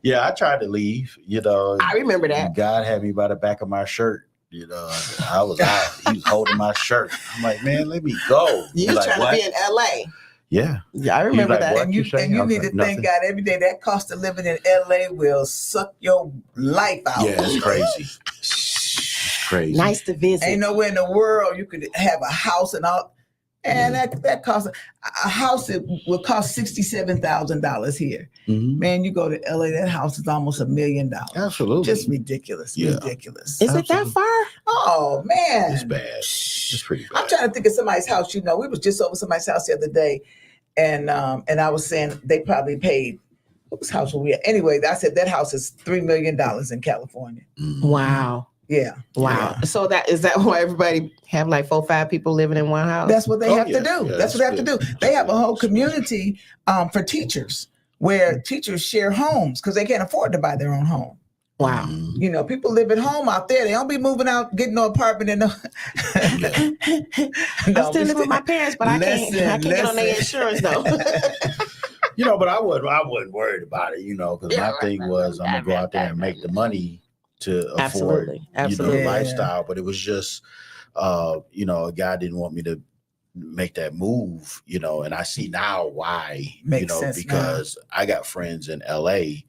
Yeah, I tried to leave, I remember that. God had me by the back of my shirt. I was out. He was holding my shirt. I'm like, man, let me go. You was trying to be in LA. Yeah. Yeah, I remember like, that. what? And you need to thank God every day that cost of living in LA will suck your life out. Yeah, it's crazy. It's crazy. Nice to visit. Ain't nowhere in the world you could have a house and all. And that costs a house. It will cost $67,000 here. Man, you go to LA, that house is almost $1 million. Absolutely. Just ridiculous. Yeah. Ridiculous. Is it that far? Oh man, It's bad. It's pretty bad. I'm trying to think of somebody's house. We was just over somebody's house the other day, and I was saying they probably paid. Whose house were we at? Anyway, I said that house is $3 million in California. Wow. Yeah. Wow. Yeah. So is that why everybody have like 4 or 5 people living in one house? That's what they have to yeah. do. Yeah, that's what they have to good. do. They have a whole community for teachers where teachers share homes because they can't afford to buy their own home. Wow. People live at home out there. They don't be moving out, getting no apartment and no. I still live with my parents, but I can't get on their insurance though. But I wasn't worried about it, because my thing was I'm gonna go out there and make the money to afford, Absolutely. the lifestyle. But it was just, a guy didn't want me to make that move, and I see now why, Makes sense because I got friends in LA.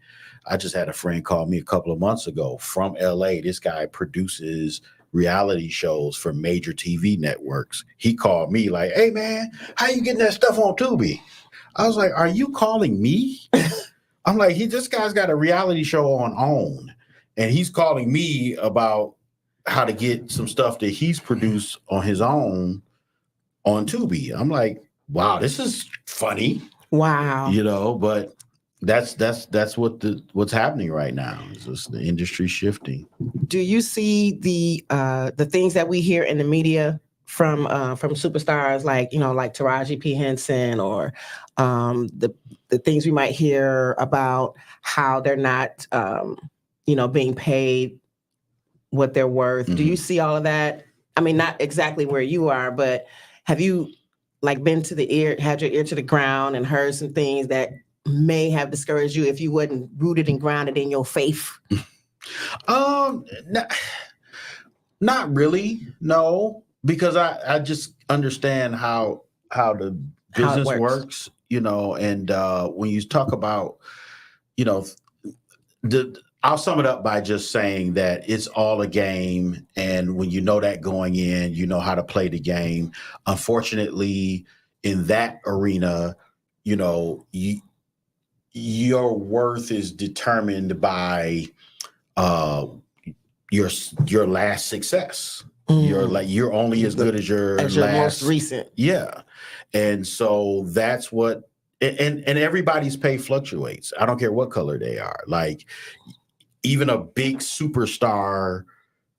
I just had a friend call me a couple of months ago from LA. This guy produces reality shows for major TV networks. He called me like, hey man, how you getting that stuff on Tubi? I was like, are you calling me? I'm like, this guy's got a reality show on OWN. And he's calling me about how to get some stuff that he's produced on his own on Tubi. I'm like, wow, this is funny. Wow. But that's what's happening right now. It's just the industry shifting. Do you see the things that we hear in the media from superstars like Taraji P. Henson or the things we might hear about how they're not being paid what they're worth? Do you see all of that? I mean, not exactly where you are, but have you had your ear to the ground and heard some things that may have discouraged you if you wasn't rooted and grounded in your faith? Not really, no, because I just understand how the business works, and when you talk about, I'll sum it up by just saying that it's all a game. And when you know that going in, you know how to play the game. Unfortunately, in that arena, your worth is determined by your last success. You're only as good as your most recent. Yeah. And so that's what, and everybody's pay fluctuates. I don't care what color they are. Like even a big superstar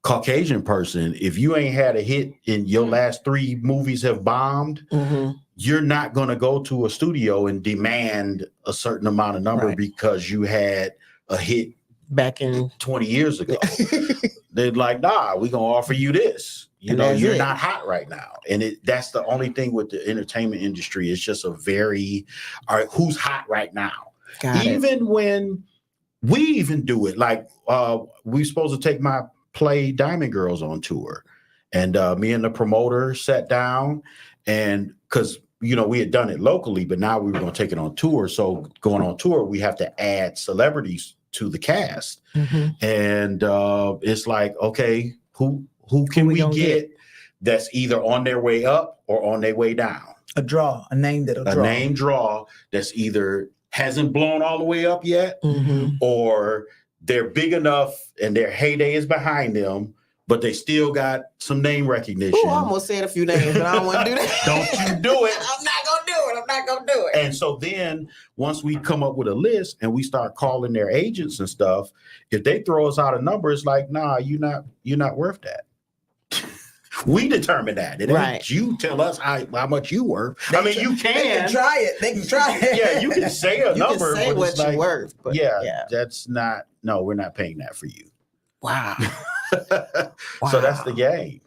Caucasian person, if you ain't had a hit in your last 3 movies have bombed, you're not going to go to a studio and demand a certain amount of number because you had a hit back in 20 years ago. They're like, nah, we're going to offer you this. You know, you're not hot right now. And that's the only thing with the entertainment industry. It's just a very, all right, who's hot right now? Even when we even do it, like we supposed to take my play Diamond Girls on tour. And me and the promoter sat down and because, you know, we had done it locally, but now we were going to take it on tour. So going on tour, we have to add celebrities to the cast. And it's like, okay, who can we get that's either on their way up or on their way down? A name that'll draw. A name draw that's either hasn't blown all the way up yet or they're big enough and their heyday is behind them, but they still got some name recognition. I almost said a few names, but I don't want to do that. Don't you do it. I'm not going to do it. And so then once we come up with a list and we start calling their agents and stuff, if they throw us out a number, it's like, nah, you're not worth that. We determine that. It ain't you tell us how much you worth. I mean, you can. They can try it. They can try it. Yeah, you can say a number. You can say what you're worth. But that's not, no, we're not paying that for you. Wow. So that's the game.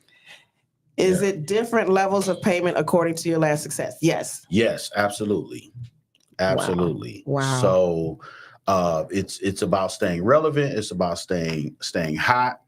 Is it different levels of payment according to your last success? Yes. Yes, absolutely. Absolutely. Wow. So it's about staying relevant. It's about staying hot.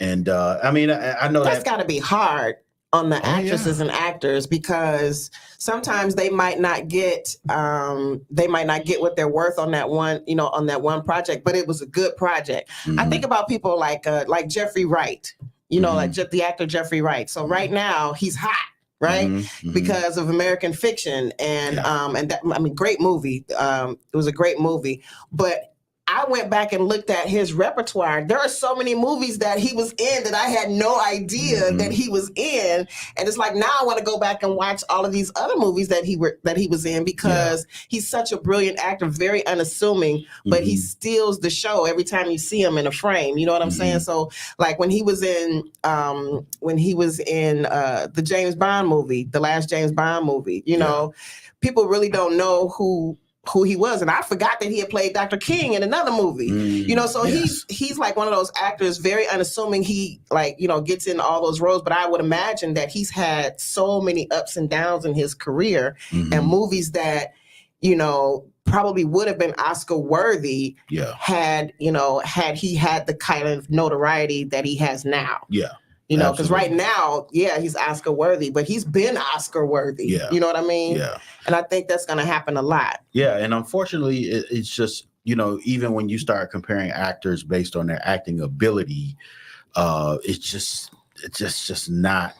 And I mean, I know that's got to be hard on the actresses and actors because sometimes they might not get what they're worth on that one project, but it was a good project. I think about people like Jeffrey Wright, like the actor Jeffrey Wright. So right now he's hot, right? Because of American Fiction and that, I mean, great movie. It was a great movie, but I went back and looked at his repertoire. There are so many movies that he was in that I had no idea that he was in. And it's like, now I want to go back and watch all of these other movies that he was in because he's such a brilliant actor, very unassuming, but he steals the show every time you see him in a frame. You know what I'm saying? So like when he was in the James Bond movie, the last James Bond movie, people really don't know who he was, and I forgot that he had played Dr. King in another movie. So he's like one of those actors, very unassuming. He gets in all those roles, but I would imagine that he's had so many ups and downs in his career and movies that probably would have been Oscar worthy had he had the kind of notoriety that he has now. Because right now, he's Oscar worthy, but he's been Oscar worthy. You know what I mean? Yeah. And I think that's going to happen a lot. Yeah. And unfortunately, it's just, even when you start comparing actors based on their acting ability, it's just not.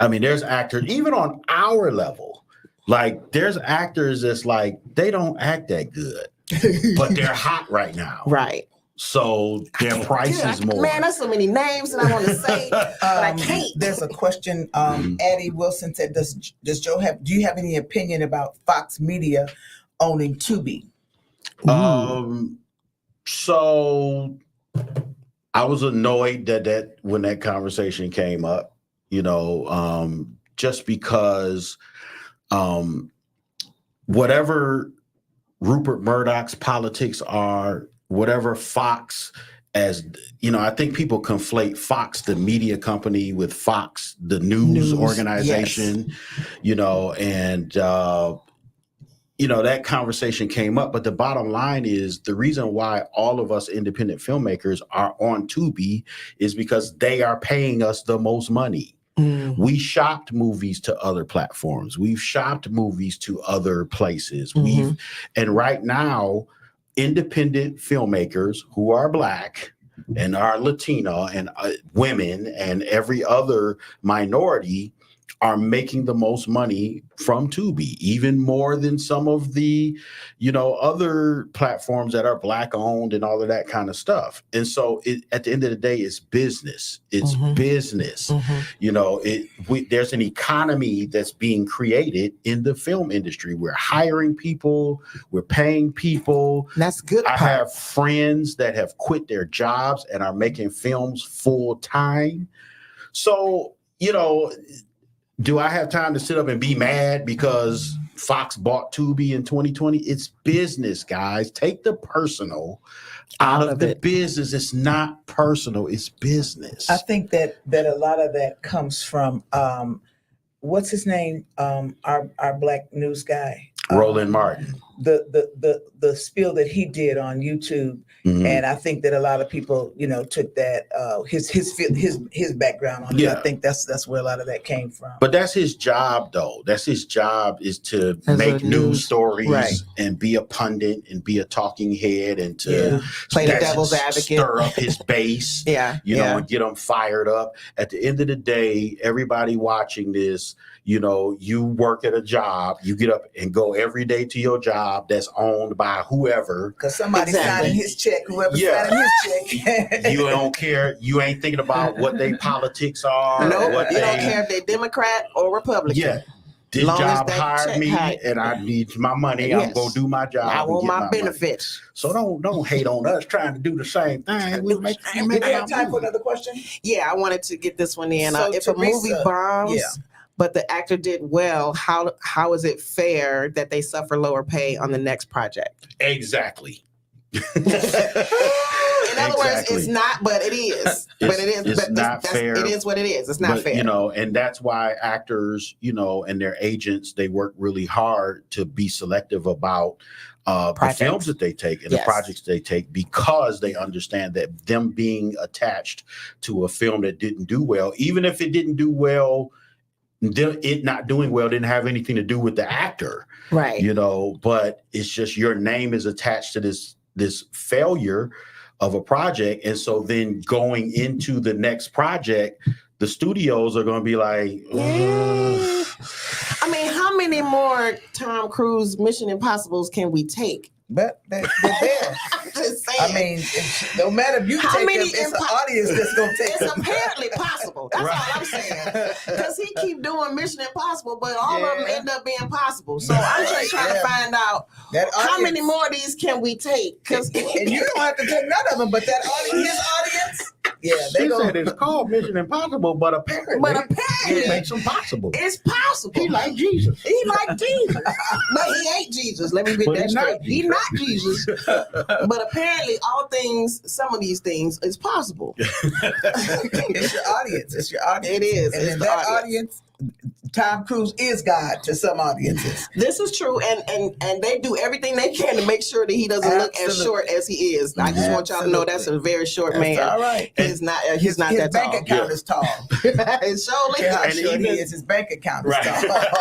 I mean, there's actors, even on our level, like there's actors that's like, they don't act that good, but they're hot right now. Right. So their price is more. Man, there's so many names that I want to say, but I can't. There's a question. Addie Wilson said, "Does Joe do you have any opinion about Fox Media owning Tubi?" So I was annoyed that when that conversation came up, just because whatever Rupert Murdoch's politics are. Whatever Fox, I think people conflate Fox, the media company, with Fox, the news organization, that conversation came up. But the bottom line is the reason why all of us independent filmmakers are on Tubi is because they are paying us the most money. We shopped movies to other platforms. We've shopped movies to other places. And right now, independent filmmakers who are Black and are Latino and women and every other minority are making the most money from Tubi, even more than some of the, other platforms that are Black owned and all of that kind of stuff. And so at the end of the day, it's business. It's business. There's an economy that's being created in the film industry. We're hiring people. We're paying people. That's good. I have friends that have quit their jobs and are making films full time. So, do I have time to sit up and be mad because Fox bought Tubi in 2020? It's business, guys. Take the personal out of the business. It's not personal. It's business. I think that a lot of that comes from what's his name? Our Black news guy, Roland Martin. The spiel that he did on YouTube, and I think that a lot of people, took that his background on it. I think that's where a lot of that came from. But that's his job, though. That's his job, is to make news stories and be a pundit and be a talking head and to play the devil's advocate, stir up his base, and get them fired up. At the end of the day, everybody watching this, you work at a job, you get up and go every day to your job that's owned by whoever. Because somebody's signing his check, whoever's signing his check. You don't care. You ain't thinking about what their politics are. No, you don't care if they're Democrat or Republican. Yeah. This job hired me and I need my money. I'm going to do my job. I want my Money. benefits. So don't hate on us trying to do the same thing. We make time for another question? Yeah, I wanted to get this one in. So if a movie bombs, but the actor did well, how is it fair that they suffer lower pay on the next project? Exactly. In other words, it's not, but it is. It's not fair. It is what it is. It's not fair. And that's why actors, and their agents, they work really hard to be selective about the films that they take and the projects they take, because they understand that them being attached to a film that didn't do well, even if it didn't do well, it not doing well didn't have anything to do with the actor, right? But it's just your name is attached to this failure of a project, and so then going into the next project, the studios are going to be like, I mean, how many more Tom Cruise Mission Impossibles can we take? But they're there. I'm just saying. I mean, no matter if you how take many them, it's an audience that's going to take it's them. It's apparently possible. That's all I'm saying. Because he keep doing Mission Impossible, but all of them end up being possible. So I'm just trying to find out how many more of these can we take? And you don't have to take none of them, but that audience, his audience. Yeah, they said it's called Mission Impossible, but apparently it makes them possible. It's possible. He like Jesus. He like Jesus, but he ain't Jesus. Let me get that straight. He's not Jesus, but apparently some of these things is possible. It's your audience. It's your audience. It is. And in that audience, Tom Cruise is God to some audiences. This is true, and they do everything they can to make sure that he doesn't look as short as he is. I just want y'all to know that's a very short man. All right, he's not that tall. His bank account is tall. It's surely how short he is. His bank account is tall.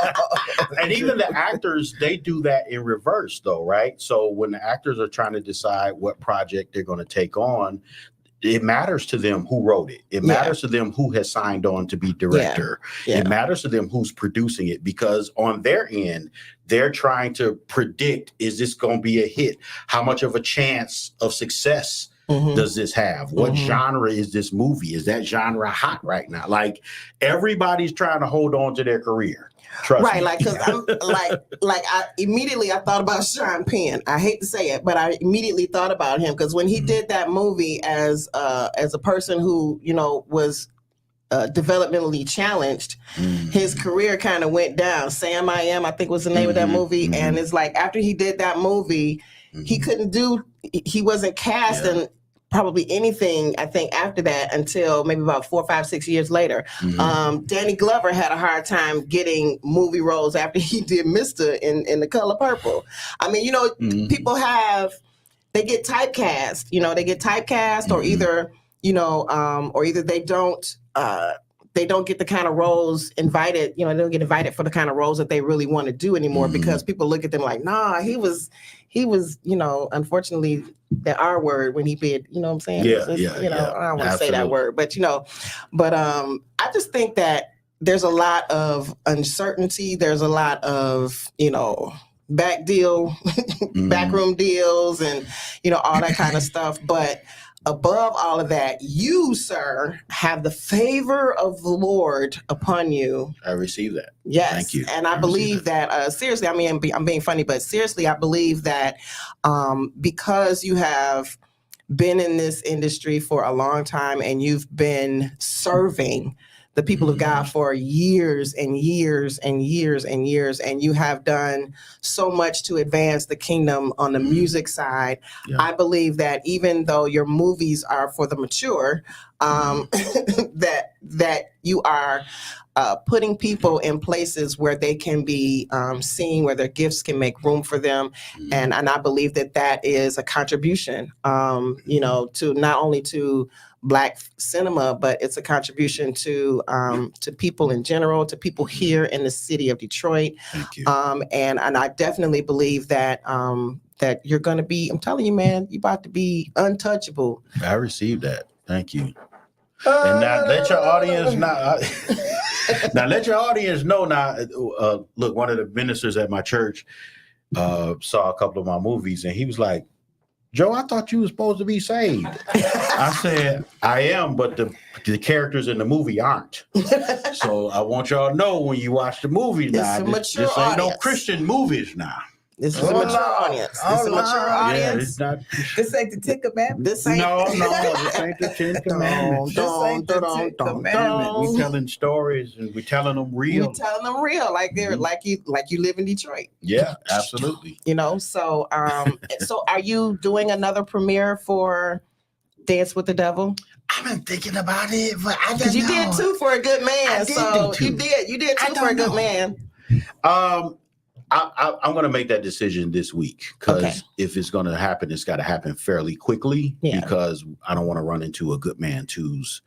And even the actors, they do that in reverse, though, right? So when the actors are trying to decide what project they're going to take on, it matters to them who wrote it. It matters to them who has signed on to be director. It matters to them who's producing it, because on their end, they're trying to predict, is this going to be a hit? How much of a chance of success does this have? What genre is this movie? Is that genre hot right now? Like, everybody's trying to hold on to their career. Trust me. Like, because I'm I immediately thought about Sean Penn. I hate to say it, but I immediately thought about him, because when he did that movie as a person who was developmentally challenged, his career kind of went down. Sam I Am, I think was the name of that movie, and it's like after he did that movie, he wasn't cast in probably anything, I think, after that until maybe about 4, 5, 6 years later. Danny Glover had a hard time getting movie roles after he did Mr. in The Color Purple. I mean, people they get typecast. They get typecast, or either they don't get the kind of roles invited. They don't get invited for the kind of roles that they really want to do anymore, because people look at them like, nah, he was, unfortunately, the R word when he did, you know what I'm saying? I don't want to say that word, but I just think that there's a lot of uncertainty. There's a lot of, backroom deals and, all that kind of stuff. But above all of that, you, sir, have the favor of the Lord upon you. I receive that. Yes. Thank you. And I believe that seriously, I mean, I'm being funny, but seriously, I believe that because you have been in this industry for a long time and you've been serving the people of God for years and years and years and years, and you have done so much to advance the kingdom on the music side. Yeah. I believe that even though your movies are for the mature, that you are putting people in places where they can be seen, where their gifts can make room for them. And I believe that is a contribution, to not only to Black cinema, but it's a contribution to people in general, to people here in the city of Detroit. Thank you. And I definitely believe that that you're going to be, I'm telling you, man, you're about to be untouchable. I received that. Thank you. And now let your audience know. Look, one of the ministers at my church saw a couple of my movies, and he was like, "Joe, I thought you were supposed to be saved." I said, "I am, but the characters in the movie aren't." So I want y'all to know when you watch the movie now, this ain't no Christian movies now. This is a mature audience. This is a mature audience. Yeah, it's not. This ain't the Ten Commandments. This ain't No, this ain't the Ten Commandments. This ain't the Ten Commandments. We telling stories and we telling them real. We telling them real, like they're like you live in Detroit. Yeah, absolutely. So so are you doing another premiere for Dance with the Devil? I've been thinking about it, but I don't know. Because you did two for a good man. You did two for a good man. I'm going to make that decision this week because if it's going to happen, it's got to happen fairly quickly because I don't want to run into a Good Man 2's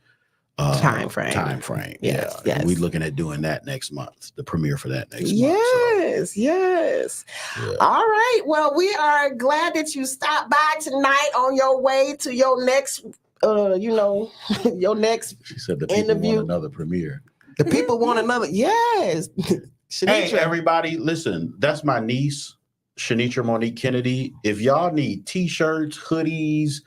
time frame. Yes. We're looking at doing that next month, the premiere for that next month. Yes. Yeah. All right. Well, we are glad that you stopped by tonight on your way to your next, your next She said the people interview. Want another premiere. The people want another. Yes. Hey, everybody, listen, that's my niece, Shanitra Monique Kennedy. If y'all need T-shirts, hoodies,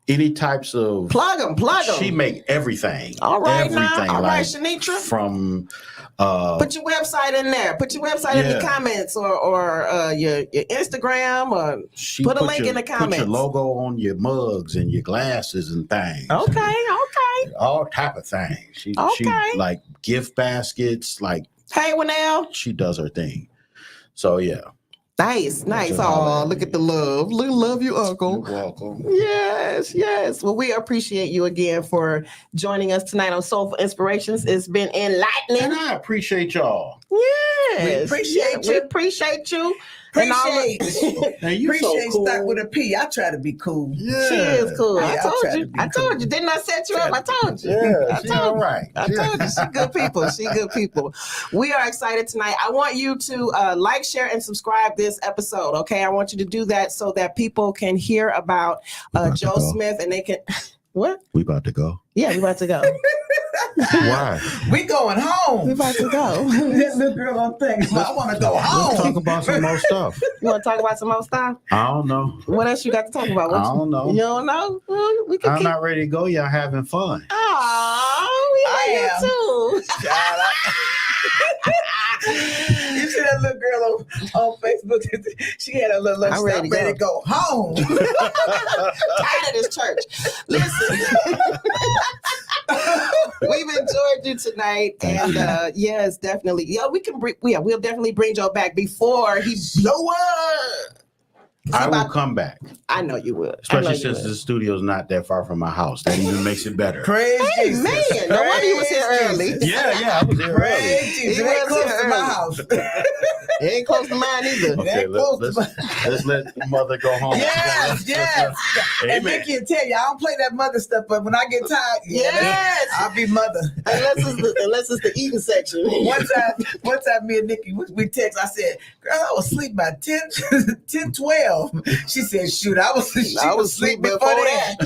any types of... Plug them. She make everything. All right, everything, now. All right, Shanitra. From... put your website in there. Put your website in the comments or your Instagram or put a link in the comments. Put your logo on your mugs and your glasses and things. Okay. All type of things. She like gift baskets, like... Hey, Winnell. She does her thing. So, yeah. Nice. Oh, look at the love. Love you, Uncle. You're welcome. Yes. Well, we appreciate you again for joining us tonight on Soulful Inspirations. It's been enlightening. And I appreciate y'all. Yes. We appreciate you. We appreciate you. Appreciate so cool. Start with a P. I try to be cool. Yeah. She is cool. Yeah, I told you. Didn't I set you up? I told you. Yeah, I told you. right. I told you. She good people. We are excited tonight. I want you to like, share, and subscribe this episode. Okay. I want you to do that so that people can hear about Joe Smith and they can. What? We about to go. Yeah, we about to go. Why? We going home. We about to go. That little girl on thing. I want to go home. Let's talk about some more stuff. You want to talk about some more stuff? I don't know. What else you got to talk about? I don't know. You don't know? Well, we can I'm not ready to go. Y'all having fun. Oh, we are too. You see that little girl on Facebook? She had a little I'm ready to go home. Tired of this church. Listen, we've enjoyed you tonight, and yes, definitely. Yeah, we'll definitely bring Joe back before he blow up. I will come back. I know you will. Especially since the studio's not that far from my house. That even makes it better. Praise Jesus. Man, no wonder you was here early. Yeah, I was here early. Praise Jesus. That close to my house. It ain't close to mine either. Okay, let's let mother go home. Yes. And Amen. Nikki will tell you, I don't play that mother stuff, but when I get tired, Yes. I'll be mother. Unless it's the eating section. One time, me and Nikki, we text. I said, "Girl, I was asleep by 10, 12." She said, "Shoot, I was asleep before that."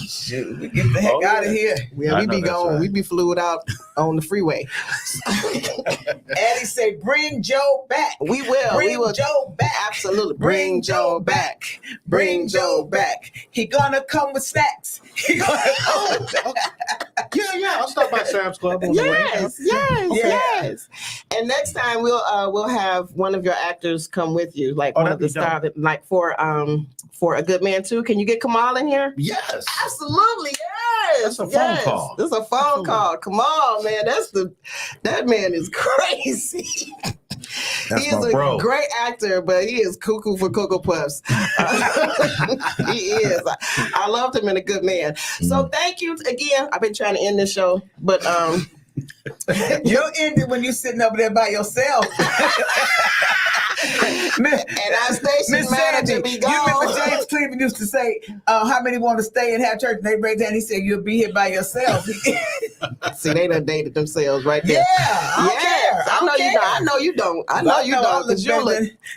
Shoot, we get the heck out of here. Yeah, we be going. Right. We be fluid out on the freeway. Addie say, "Bring Joe back." We will. Bring Joe back. Absolutely. Bring Joe back. Bring Joe back. He gonna come with snacks. He gonna come with Yeah. I'll stop by Sam's Club on the way. Yes. And next time we'll have one of your actors come with you, like one of the stars, like for A Good Man Too. Can you get Kamal in here? Yes. Absolutely. Yes. That's a phone call. This is a phone call. Come on, man. That man is crazy. He is a great actor, but he is cuckoo for Cocoa Puffs. He is. I loved him in A Good Man. So thank you again. I've been trying to end this show, but you'll end it when you're sitting over there by yourself. And our station manager be gone. You remember James Cleveland used to say, "How many want to stay and have church?" And they break down. He said, "You'll be here by yourself." See, they done dated themselves right there. Yeah, I know you don't. Because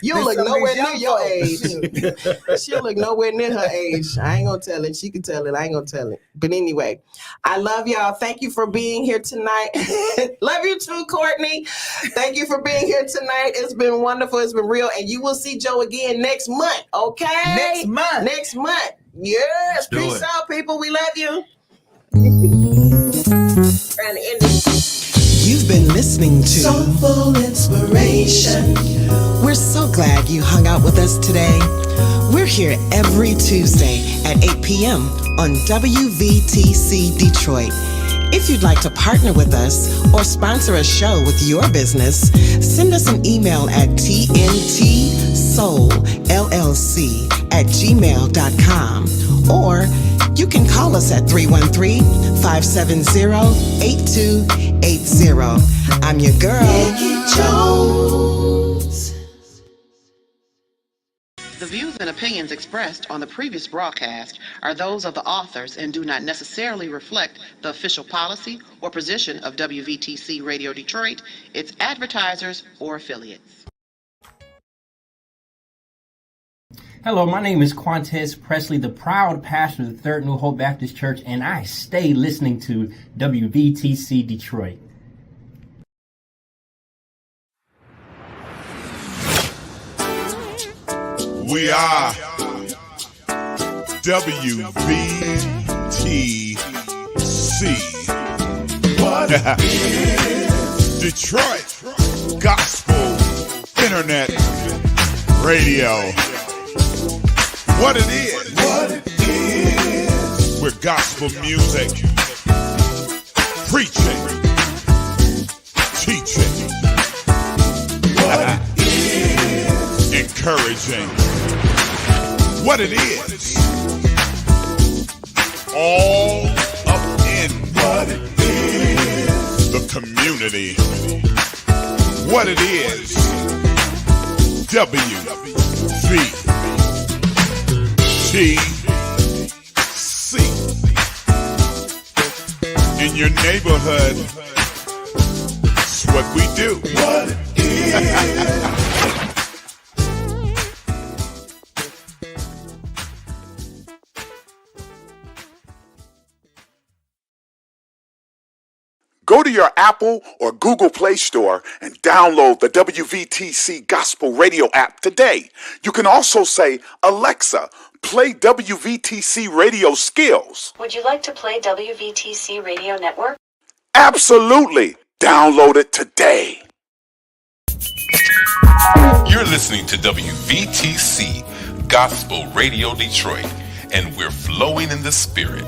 you look nowhere near your age. She'll look nowhere near her age. I ain't gonna tell it. She can tell it. I ain't gonna tell it. But anyway, I love y'all. Thank you for being here tonight. Love you too, Courtney. Thank you for being here tonight. It's been wonderful. It's been real. And you will see Joe again next month. Okay? Next month. Yes. Peace out, people. We love you. Trying to end it. You've been listening to Soulful Inspiration. We're so glad you hung out with us today. We're here every Tuesday at 8 p.m. on WVTC Detroit. If you'd like to partner with us or sponsor a show with your business, send us an email at tntsoulllc@gmail.com, or you can call us at 313-570-8280. I'm your girl, Nikki Jones. The views and opinions expressed on the previous broadcast are those of the authors and do not necessarily reflect the official policy or position of WVTC Radio Detroit, its advertisers, or affiliates. Hello, my name is Quantez Presley, the proud pastor of the Third New Hope Baptist Church, and I stay listening to WVTC Detroit. We are WVTC. What is Detroit Gospel Internet Radio? What it is? We're gospel music, preaching, teaching, encouraging. What it is, all up in what it is, the community. What it is, WVTC. In your neighborhood, it's what we do. What it is. Go to your Apple or Google Play Store and download the WVTC Gospel Radio app today. You can also say, "Alexa, play WVTC Radio Skills." Would you like to play WVTC Radio Network? Absolutely. Download it today. You're listening to WVTC Gospel Radio Detroit, and we're flowing in the Spirit.